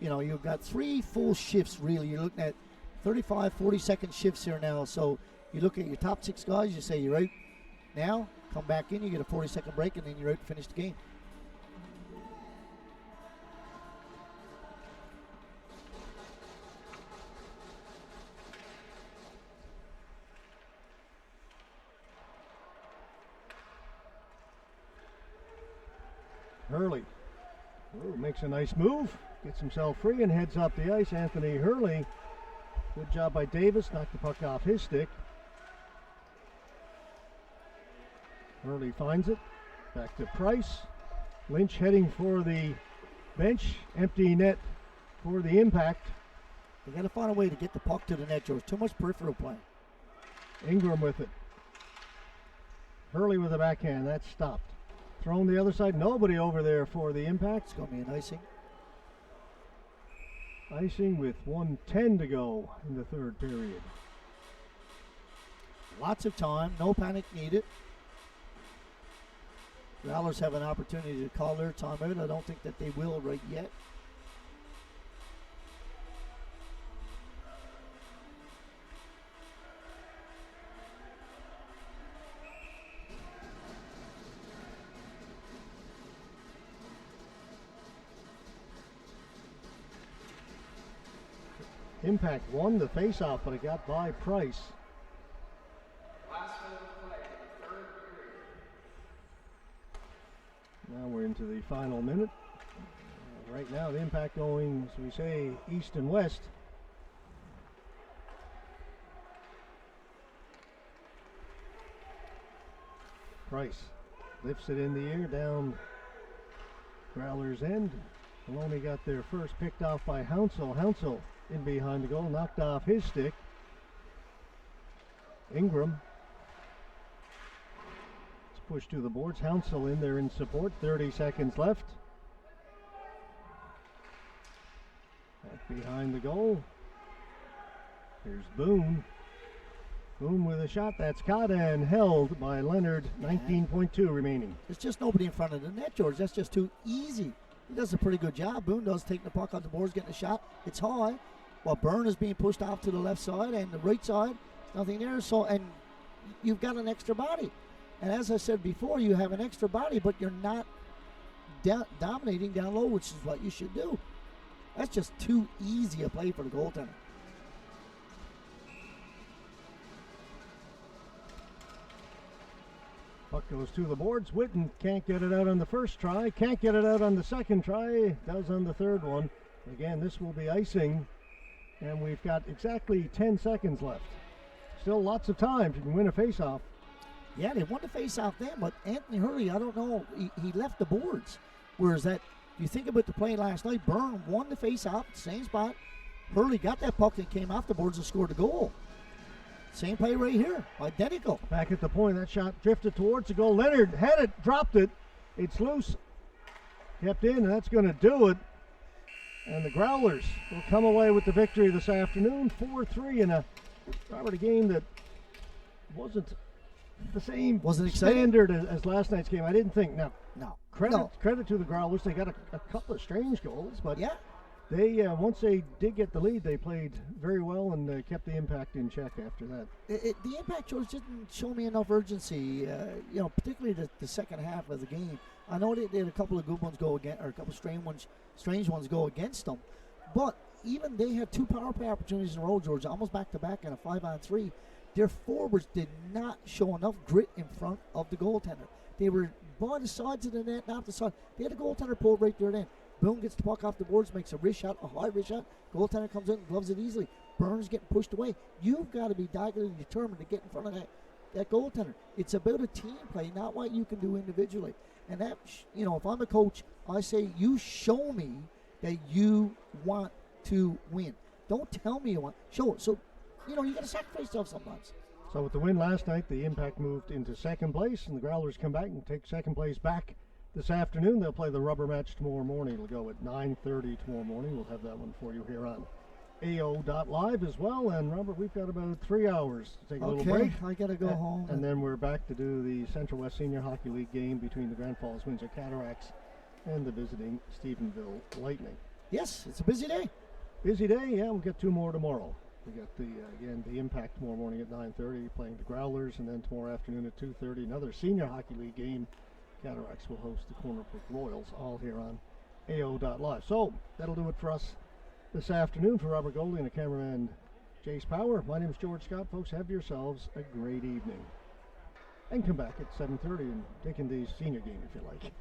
3 full shifts really. You're looking at 35, 40-second shifts here now. So you look at your top 6 guys, you say you're out now, come back in, you get a 40-second break, and then you're out to finish the game. Hurley makes a nice move, gets himself free and heads up the ice. Anthony Hurley, good job by Davis, knocked the puck off his stick. Hurley finds it, back to Price. Lynch heading for the bench, empty net for the impact. They got to find a way to get the puck to the net, George. Too much peripheral play. Ingram with it. Hurley with a backhand, that's stopped. Thrown the other side, nobody over there for the impact. It's going to be an icing. Icing with 1:10 to go in the third period. Lots of time, no panic needed. Growlers have an opportunity to call their timeout. I don't think that they will right yet. Impact won the face-off, but it got by Price. Last minute of play in the third period. Now we're into the final minute. Right now, the Impact going, as we say, east and west. Price lifts it in the air down Growlers' end. Maloney got there first, picked off by Hounsell. Hounsell in behind the goal, knocked off his stick. Ingram. It's pushed to the boards. Hounsell in there in support. 30 seconds left. Back behind the goal. Here's Boone. Boone with a shot that's caught and held by Leonard. 19.2 remaining. There's just nobody in front of the net, George. That's just too easy. He does a pretty good job. Boone does taking the puck off the boards, getting a shot. It's high. While Byrne is being pushed off to the left side and the right side. Nothing there. So, and you've got an extra body. And as I said before, you have an extra body, but you're not dominating down low, which is what you should do. That's just too easy a play for the goaltender. Puck goes to the boards. Whitten can't get it out on the first try. Can't get it out on the second try. Does on the third one. Again, this will be icing. And we've got exactly 10 seconds left. Still lots of time if you can win a faceoff. Yeah, they won the face-off then, but Anthony Hurley, I don't know, he left the boards. Whereas that, if you think about the play last night, Byrne won the face-off, same spot. Hurley got that puck and came off the boards and scored a goal. Same play right here, identical. Back at the point, that shot drifted towards the goal. Leonard had it, dropped it. It's loose. Kept in, and that's going to do it. And the Growlers will come away with the victory this afternoon, 4-3 in a game that wasn't the same standard as last night's game. I didn't think. Now, credit to the Growlers. They got a couple of strange goals, but yeah, they once they did get the lead, they played very well and kept the Impact in check after that. The Impact, George, didn't show me enough urgency. Particularly the second half of the game. I know they had a couple of good ones go against, or a couple of strange ones go against them, but even they had two power play opportunities in a row, George, almost back to back in a 5-on-3. Their forwards did not show enough grit in front of the goaltender. They were by the sides of the net, not the side. They had a goaltender pulled right there then. Boone gets the puck off the boards, makes a wrist shot, a high wrist shot. Goaltender comes in and gloves it easily. Burns getting pushed away. You've got to be doggedly determined to get in front of that goaltender. It's about a team play, not what you can do individually. And that, if I'm a coach, I say you show me that you want to win. Don't tell me you want. Show it. So, you got to sacrifice yourself sometimes. So with the win last night, the Impact moved into second place, and the Growlers come back and take second place back this afternoon. They'll play the rubber match tomorrow morning. It'll go at 9:30 tomorrow morning. We'll have that one for you here on AO.live as well. And Robert, we've got about 3 hours to take a little break. I got to go home. And then we're back to do the Central West Senior Hockey League game between the Grand Falls Windsor Cataracts and the visiting Stephenville Lightning. Yes, it's a busy day. Busy day, yeah. We'll get two more tomorrow. We got the Impact tomorrow morning at 9:30, playing the Growlers, and then tomorrow afternoon at 2:30, another Senior Hockey League game. Cataracts will host the Corner Brook Royals, all here on AO.live. So that'll do it for us this afternoon. For Robert Goldie and the cameraman Jace Power, my name is George Scott. Folks, have yourselves a great evening. And come back at 7:30 and take in the senior game if you like.